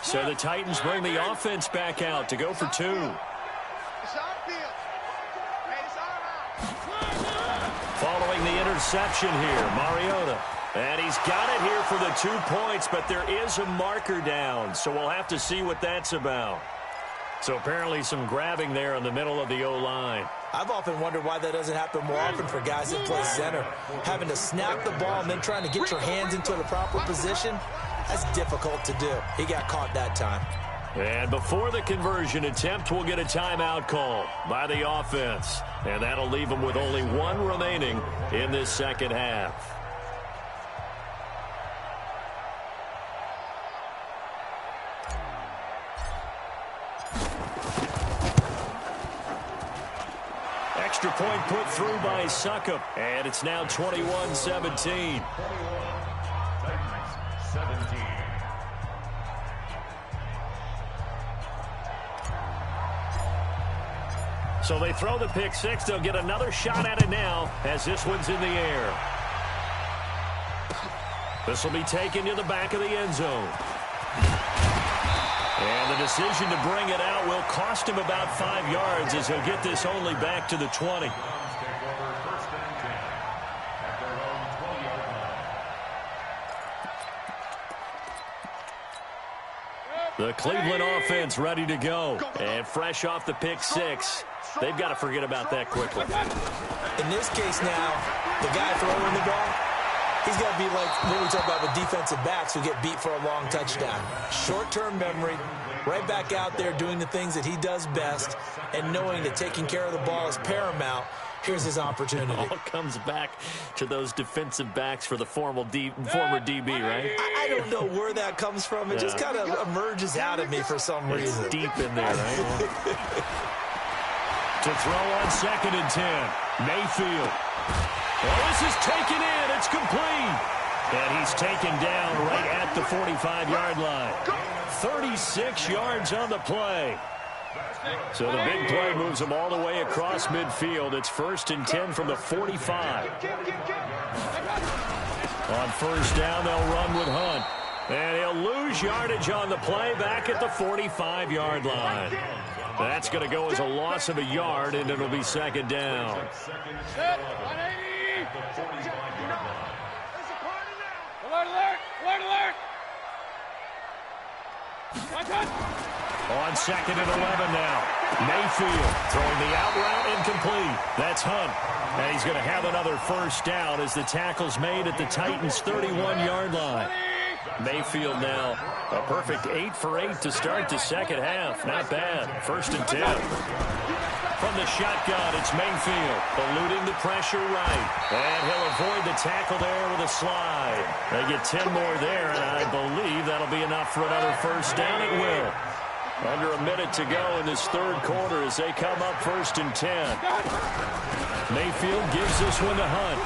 So the Titans bring the offense back out to go for two. Following the interception here, Mariota. And he's got it here for the 2 points, but there is a marker down, so we'll have to see what that's about. So apparently some grabbing there in the middle of the O-line. I've often wondered why that doesn't happen more often for guys that play center. Having to snap the ball and then trying to get your hands into the proper position, that's difficult to do. He got caught that time. And before the conversion attempt, we'll get a timeout call by the offense. And that'll leave them with only one remaining in this second half. Extra point put through by Succop. And it's now 21-17. So they throw the pick six. They'll get another shot at it now as this one's in the air. This will be taken to the back of the end zone. And the decision to bring it out will cost him about 5 yards as he'll get this only back to the 20. The Cleveland offense ready to go. And fresh off the pick six, they've got to forget about that quickly. In this case now, the guy throwing the ball, he's got to be like what we talk about with defensive backs who get beat for a long touchdown. Short-term memory, right back out there doing the things that he does best, and knowing that taking care of the ball is paramount. Here's his opportunity. All comes back to those defensive backs for the former DB, right? I don't know where that comes from. It just kind of emerges out of me for some reason. It's deep in there, right? To throw on 2nd and 10. Mayfield. Oh, this is taken in. It's complete. And he's taken down right at the 45-yard line. 36 yards on the play. So the big play moves him all the way across midfield. It's 1st and 10 from the 45. On first down, they'll run with Hunt. And he'll lose yardage on the play back at the 45-yard line. That's going to go as a loss of a yard, and it'll be 2nd down. On 2nd and 11 now. Mayfield throwing the out route incomplete. That's Hunt. And he's going to have another first down as the tackle's made at the Titans' 31-yard line. Mayfield now a perfect 8 for 8 to start the second half. Not bad. 1st and 10. From the shotgun, it's Mayfield eluding the pressure right. And he'll avoid the tackle there with a slide. They get 10 more there, and I believe that'll be enough for another first down. It will. Under a minute to go in this third quarter as they come up 1st and 10. Mayfield gives this one to Hunt.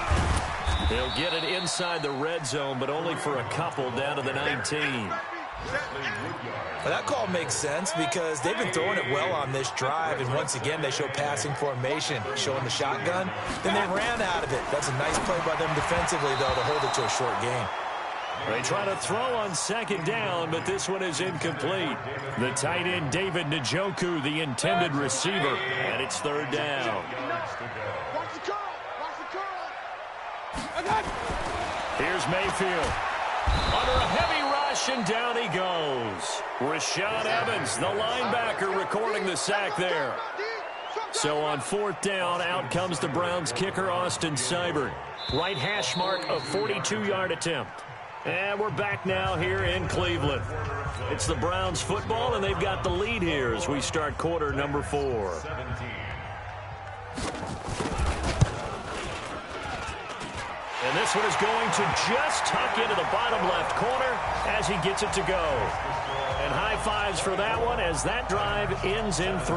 He'll get it inside the red zone, but only for a couple down to the 19. Well, that call makes sense because they've been throwing it well on this drive, and once again they show passing formation, showing the shotgun. Then they ran out of it. That's a nice play by them defensively, though, to hold it to a short game. They try to throw on second down, but this one is incomplete. The tight end, David Njoku, the intended receiver, and it's third down. Here's Mayfield. Under a heavy rush, and down he goes. Rashaan Evans, the linebacker, recording the sack there. So on fourth down, out comes the Browns kicker, Austin Seibert. Right hash mark, a 42-yard attempt. And we're back now here in Cleveland. It's the Browns football, and they've got the lead here as we start quarter number 4. And this one is going to just tuck into the bottom left corner as he gets it to go. And high fives for that one as that drive ends in 3.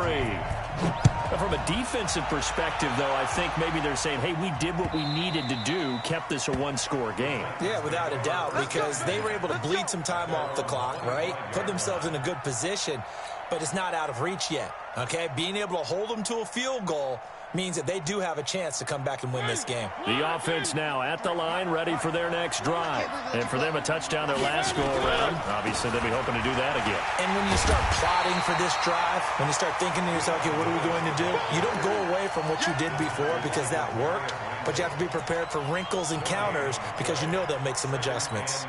From a defensive perspective, though, I think maybe they're saying, hey, we did what we needed to do, kept this a one-score game. Yeah, without a doubt, because they were able to bleed some time off the clock, right? Put themselves in a good position, but it's not out of reach yet, okay? Being able to hold them to a field goal means that they do have a chance to come back and win this game. The offense now at the line, ready for their next drive. And for them, a touchdown their last go-around. Obviously, they'll be hoping to do that again. And when you start plotting for this drive, when you start thinking to yourself, okay, what are we going to do? You don't go away from what you did before because that worked, but you have to be prepared for wrinkles and counters because you know they'll make some adjustments.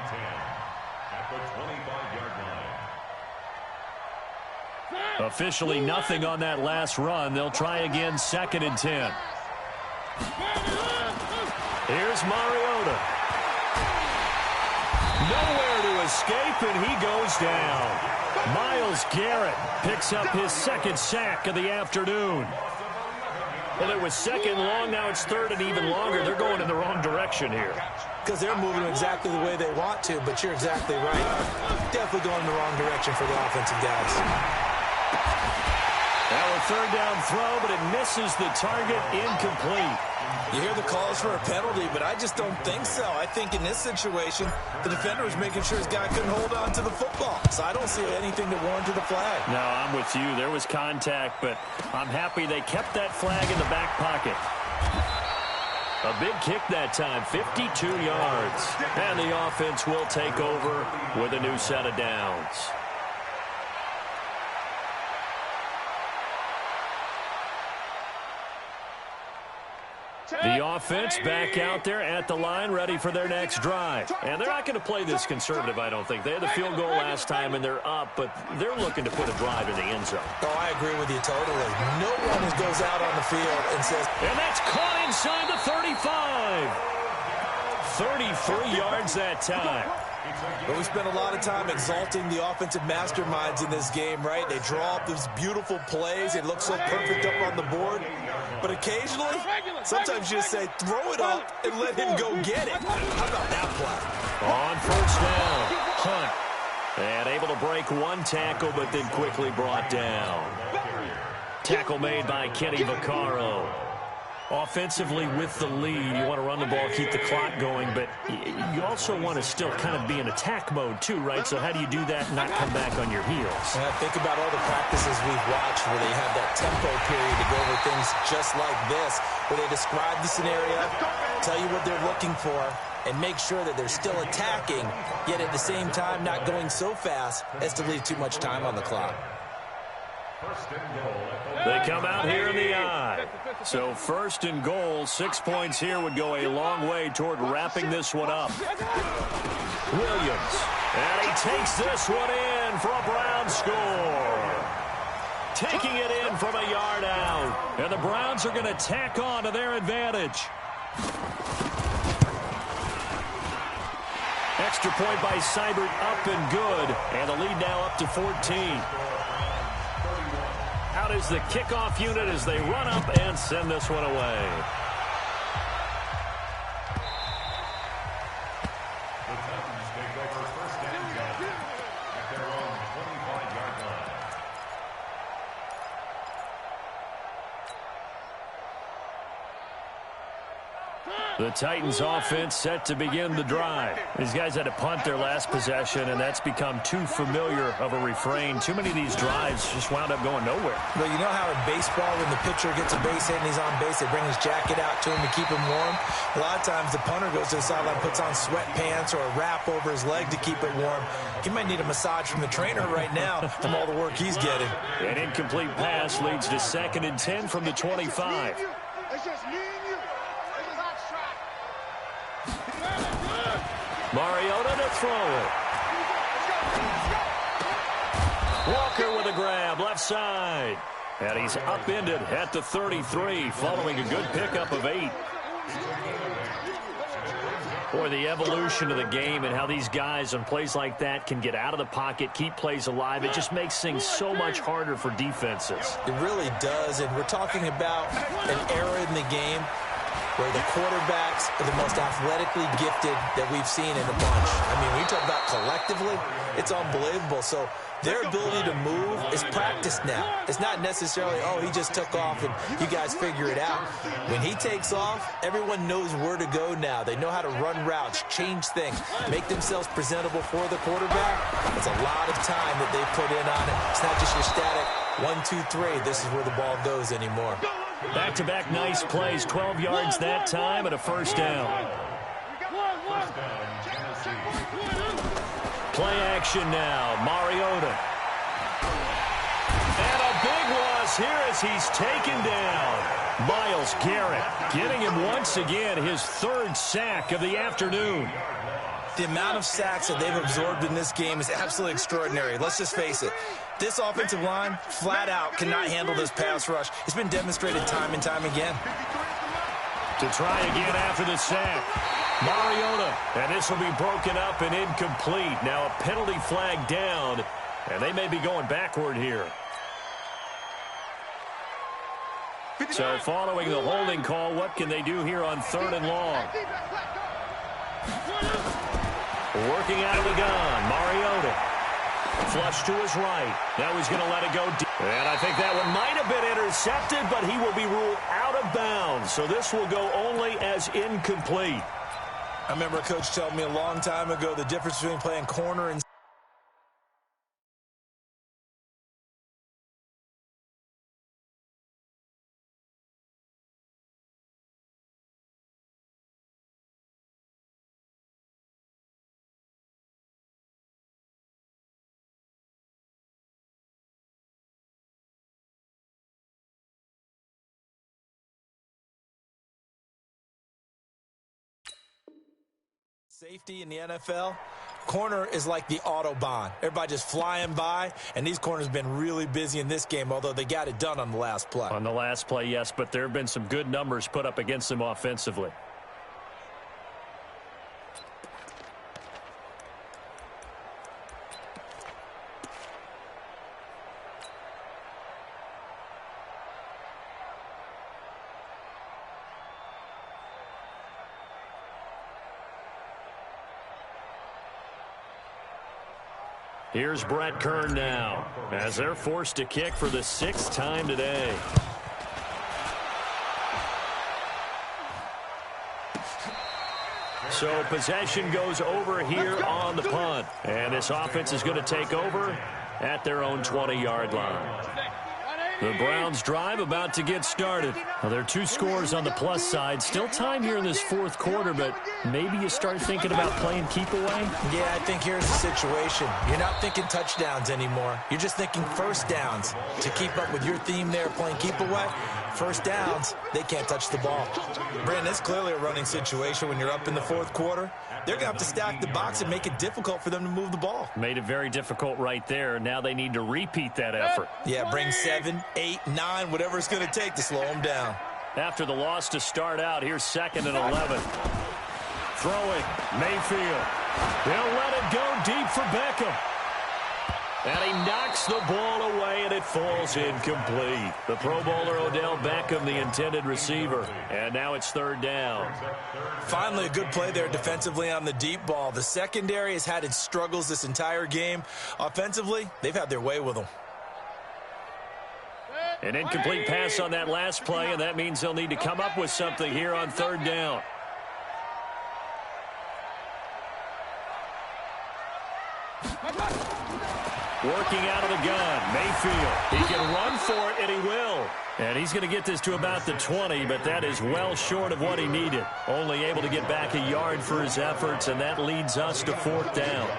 Officially nothing on that last run. They'll try again, 2nd and 10. Here's Mariota. Nowhere to escape, and he goes down. Myles Garrett picks up his 2nd sack of the afternoon. Well, it was 2nd long, now it's 3rd and even longer. They're going in the wrong direction here. Because they're moving exactly the way they want to, but you're exactly right. Definitely going in the wrong direction for the offensive guys. Now a 3rd down throw, but it misses the target, incomplete. You hear the calls for a penalty, but I just don't think so. I think in this situation, the defender was making sure his guy couldn't hold on to the football. So I don't see anything that warranted a flag. No, I'm with you. There was contact, but I'm happy they kept that flag in the back pocket. A big kick that time, 52 yards. And the offense will take over with a new set of downs. The offense back out there at the line, ready for their next drive. And they're not going to play this conservative, I don't think. They had the field goal last time, and they're up, but they're looking to put a drive in the end zone. Oh, I agree with you totally. No one goes out on the field and says... And that's caught inside the 35. 33 yards that time. But we spent a lot of time exalting the offensive masterminds in this game, right? They draw up these beautiful plays. It looks so perfect up on the board. But occasionally, sometimes you just say, throw it up and let him go get it. How about that play? On first down, Hunt. And able to break one tackle, but then quickly brought down. Tackle made by Kenny Vaccaro. Offensively with the lead, you want to run the ball, keep the clock going, but you also want to still kind of be in attack mode too, right? So how do you do that and not come back on your heels? Yeah, think about all the practices we've watched where they have that tempo period to go over things just like this, where they describe the scenario, tell you what they're looking for, and make sure that they're still attacking, yet at the same time not going so fast as to leave too much time on the clock. They come out here in the eye. So 1st and goal, 6 points here would go a long way toward wrapping this one up. Williams. And he takes this one in for a Browns score. Taking it in from a yard out. And the Browns are going to tack on to their advantage. Extra point by Seibert, up and good. And the lead now up to 14. Out is the kickoff unit as they run up and send this one away. The Titans take over 1st and 10 at their own 25-yard line. The Titans offense set to begin the drive. These guys had to punt their last possession, and that's become too familiar of a refrain. Too many of these drives just wound up going nowhere. Well, you know how in baseball, when the pitcher gets a base hit and he's on base, they bring his jacket out to him to keep him warm? A lot of times the punter goes to the sideline, puts on sweatpants or a wrap over his leg to keep it warm. He might need a massage from the trainer right now from all the work he's getting. An incomplete pass leads to 2nd and 10 from the 25. Mariota to throw it. Walker with a grab, left side. And he's upended at the 33, following a good pickup of 8. Boy, the evolution of the game and how these guys on plays like that can get out of the pocket, keep plays alive, it just makes things so much harder for defenses. It really does, and we're talking about an era in the game where the quarterbacks are the most athletically gifted that we've seen in a bunch. I mean, when you talk about collectively, it's unbelievable. So their ability to move is practiced now. It's not necessarily, oh, he just took off and you guys figure it out. When he takes off, everyone knows where to go now. They know how to run routes, change things, make themselves presentable for the quarterback. It's a lot of time that they put in on it. It's not just your static 1, 2, 3. This is where the ball goes anymore. Back-to-back nice plays, 12 yards that time and a first down. Play action now, Mariota. And a big loss here as he's taken down. Myles Garrett getting him once again his 3rd sack of the afternoon. The amount of sacks that they've absorbed in this game is absolutely extraordinary. Let's just face it. This offensive line, flat out, cannot handle this pass rush. It's been demonstrated time and time again. To try again after the sack. Mariota, and this will be broken up and incomplete. Now a penalty flag down, and they may be going backward here. So following the holding call, what can they do here on 3rd and long? Working out of the gun, Mariota. Flush to his right. Now he's going to let it go deep. And I think that one might have been intercepted, but he will be ruled out of bounds. So this will go only as incomplete. I remember a coach telling me a long time ago the difference between playing corner and safety in the NFL. Corner is like the Autobahn. Everybody just flying by, and these corners have been really busy in this game, although they got it done on the last play. On the last play, yes, but there have been some good numbers put up against them offensively. Here's Brett Kern now, as they're forced to kick for the 6th time today. So possession goes over here on the punt. And this offense is going to take over at their own 20-yard line. The Browns drive about to get started. Well, there are 2 scores on the plus side. Still time here in this 4th quarter, but maybe you start thinking about playing keep away? Yeah, I think here's the situation. You're not thinking touchdowns anymore. You're just thinking first downs. To keep up with your theme there, playing keep away, first downs, they can't touch the ball. Brandon, it's clearly a running situation when you're up in the 4th quarter. They're going to have to stack the box and make it difficult for them to move the ball. Made it very difficult right there. Now they need to repeat that effort. Yeah, bring 7, 8, 9, whatever it's going to take to slow them down. After the loss to start out, here's 2nd and 11. Throwing, Mayfield. They'll let it go deep for Beckham. And he knocks the ball away, and it falls incomplete. The Pro Bowler Odell Beckham, the intended receiver. And now it's 3rd down. Finally, a good play there defensively on the deep ball. The secondary has had its struggles this entire game. Offensively, they've had their way with them. An incomplete pass on that last play, and that means they'll need to come up with something here on 3rd down. Working out of the gun, Mayfield. He can run for it, and he will. And he's going to get this to about the 20, but that is well short of what he needed. Only able to get back a yard for his efforts, and that leads us to 4th down.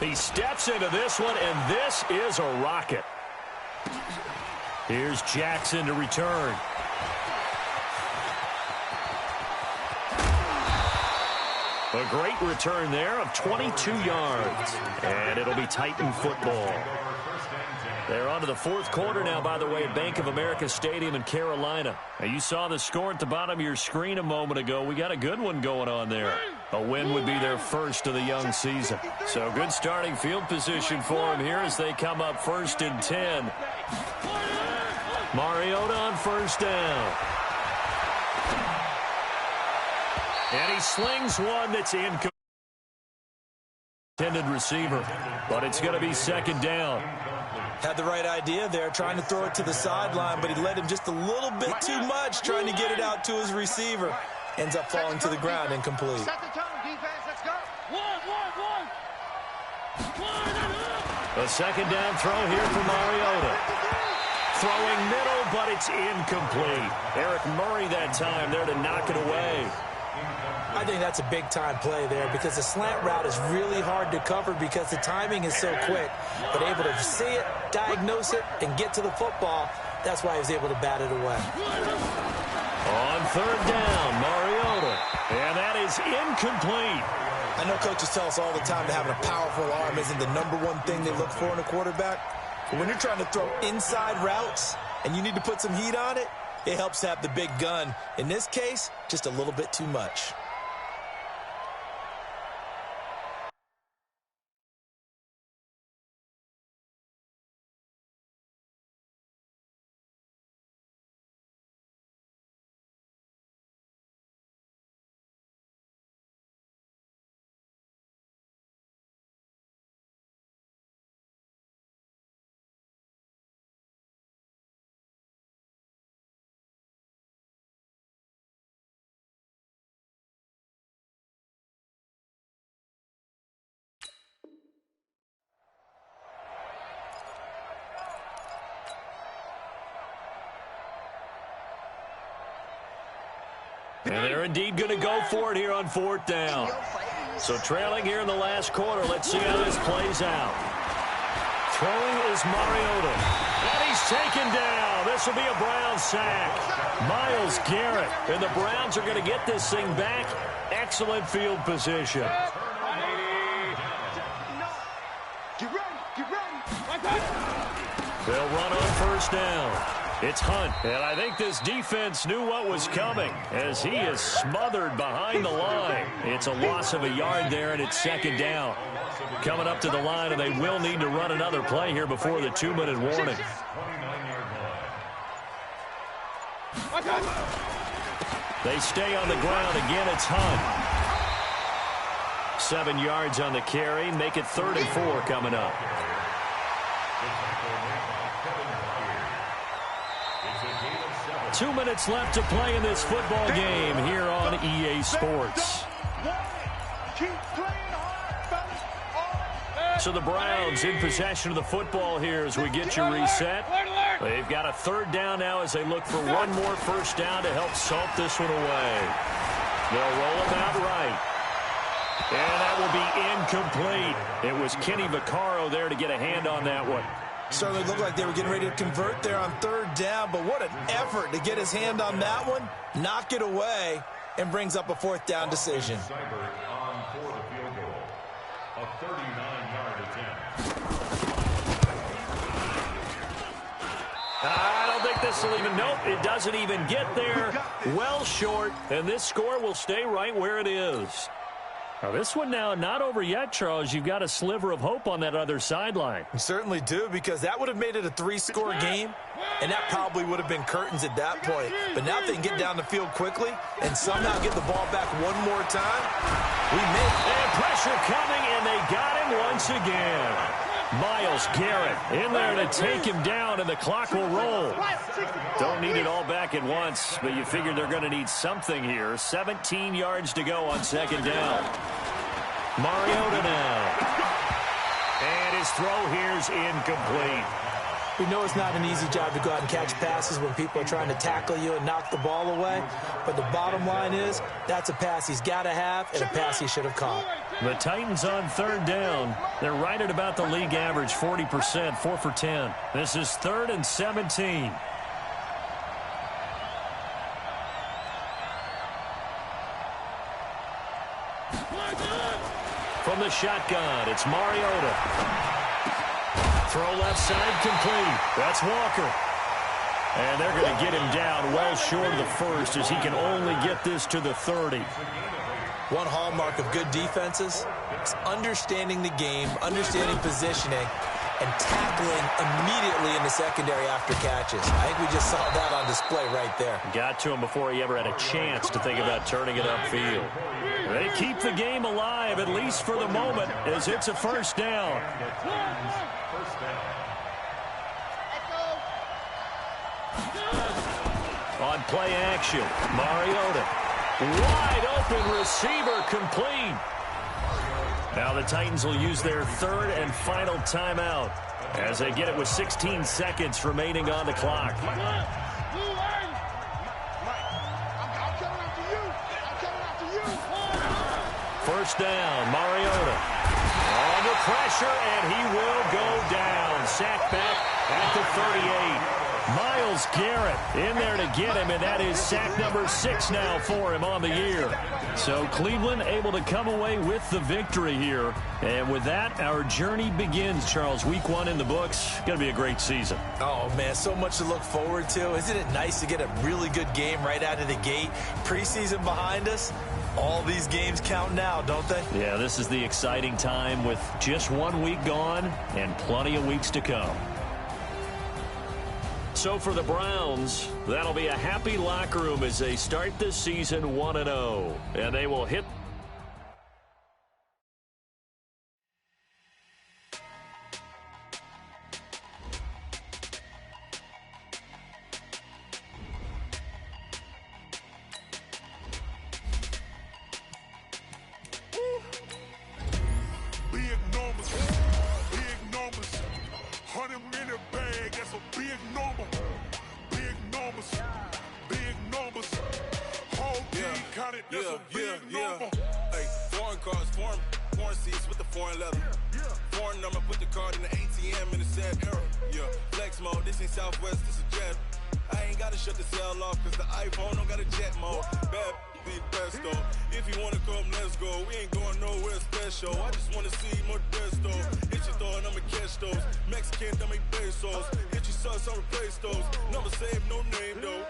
He steps into this one, and this is a rocket. Here's Jackson to return. A great return there of 22 yards. And it'll be Titan football. They're on to the 4th quarter now, by the way, at Bank of America Stadium in Carolina. Now, you saw the score at the bottom of your screen a moment ago. We got a good one going on there. A win would be their first of the young season. So good starting field position for them here as they come up 1st and 10. Mariota on 1st down. And he slings one that's incomplete. Intended receiver, but it's going to be 2nd down. Had the right idea there, trying to throw it to the sideline, but he led him just a little bit too much, trying to get it out to his receiver. Ends up falling to the ground, incomplete. Set the tone, defense, let's go. One. A 2nd down throw here for Mariota. Throwing middle, but it's incomplete. Eric Murray that time there to knock it away. I think that's a big-time play there because the slant route is really hard to cover because the timing is so quick. But able to see it, diagnose it, and get to the football, that's why he was able to bat it away. On 3rd down, Mariota. And that is incomplete. I know coaches tell us all the time that having a powerful arm isn't the #1 thing they look for in a quarterback. But when you're trying to throw inside routes and you need to put some heat on it, it helps to have the big gun. In this case, just a little bit too much. And they're indeed going to go for it here on 4th down. So trailing here in the last quarter. Let's see how this plays out. Throwing is Mariota. And he's taken down. This will be a Brown sack. Myles Garrett. And the Browns are going to get this thing back. Excellent field position. They'll run on 1st down. It's Hunt, and I think this defense knew what was coming as he is smothered behind the line. It's a loss of a yard there, and it's 2nd down. Coming up to the line, and they will need to run another play here before the 2-minute warning. They stay on the ground. Again, it's Hunt. 7 yards on the carry. Make it 3rd and 4 coming up. Two minutes left to play in this football game here on EA Sports. So the Browns in possession of the football here as we get you reset. They've got a 3rd down now as they look for one more 1st down to help salt this one away. They'll roll him out right. And that will be incomplete. It was Kenny Vaccaro there to get a hand on that one. Certainly looked like they were getting ready to convert there on 3rd down, but what an effort to get his hand on that one, knock it away, and brings up a 4th down decision. On for the field goal. A 39-yard attempt. I don't think this will even, nope, it doesn't even get there. Well short, and this score will stay right where it is. Now this one now not over yet, Charles. You've got a sliver of hope on that other sideline. You certainly do, because that would have made it a 3-score game, and that probably would have been curtains at that point. But now if they can get down the field quickly and somehow get the ball back one more time, we may. And pressure coming, and they got him once again. Myles Garrett in there to take him down, and the clock will roll. Don't need it all back at once, but you figure they're going to need something here. 17 yards to go on second down. Mariota now. And his throw here's incomplete. We know it's not an easy job to go out and catch passes when people are trying to tackle you and knock the ball away. But the bottom line is that's a pass he's got to have and a pass he should have caught. The Titans on third down. They're right at about the league average, 40%, 4 for 10. This is 3rd and 17. From the shotgun, it's Mariota. Throw left side complete. That's Walker. And they're going to get him down well short of the first as he can only get this to the 30. One hallmark of good defenses is understanding the game, understanding positioning, and tackling immediately in the secondary after catches. I think we just saw that on display right there. Got to him before he ever had a chance to think about turning it upfield. They keep the game alive, at least for the moment, as it's a first down. On play action, Mariota. Wide open receiver complete. Now the Titans will use their 3rd and final timeout as they get it with 16 seconds remaining on the clock. First down, Mariota. Under pressure, and he will go down. Sacked back at the 38. Myles Garrett in there to get him, and that is sack number 6 now for him on the year. So Cleveland able to come away with the victory here. And with that, our journey begins, Charles. Week 1 in the books. Going to be a great season. Oh, man, so much to look forward to. Isn't it nice to get a really good game right out of the gate? Preseason behind us. All these games count now, don't they? Yeah, this is the exciting time with just 1 week gone and plenty of weeks to come. So for the Browns, that'll be a happy locker room as they start this season 1-0. And they will hit foreign seats with the foreign leather. Foreign number, put the card in the ATM in the sad era. Yeah, flex mode, this ain't Southwest, this is jet. I ain't gotta shut the cell off, cause the iPhone don't got a jet mode. Bad be the best though. If you wanna come, let's go. We ain't going nowhere special. I just wanna see more desto. Hit your throw and I'ma catch those. Mexican, dummy pesos. Hit your sauce, I'll replace those. Number save, no name though.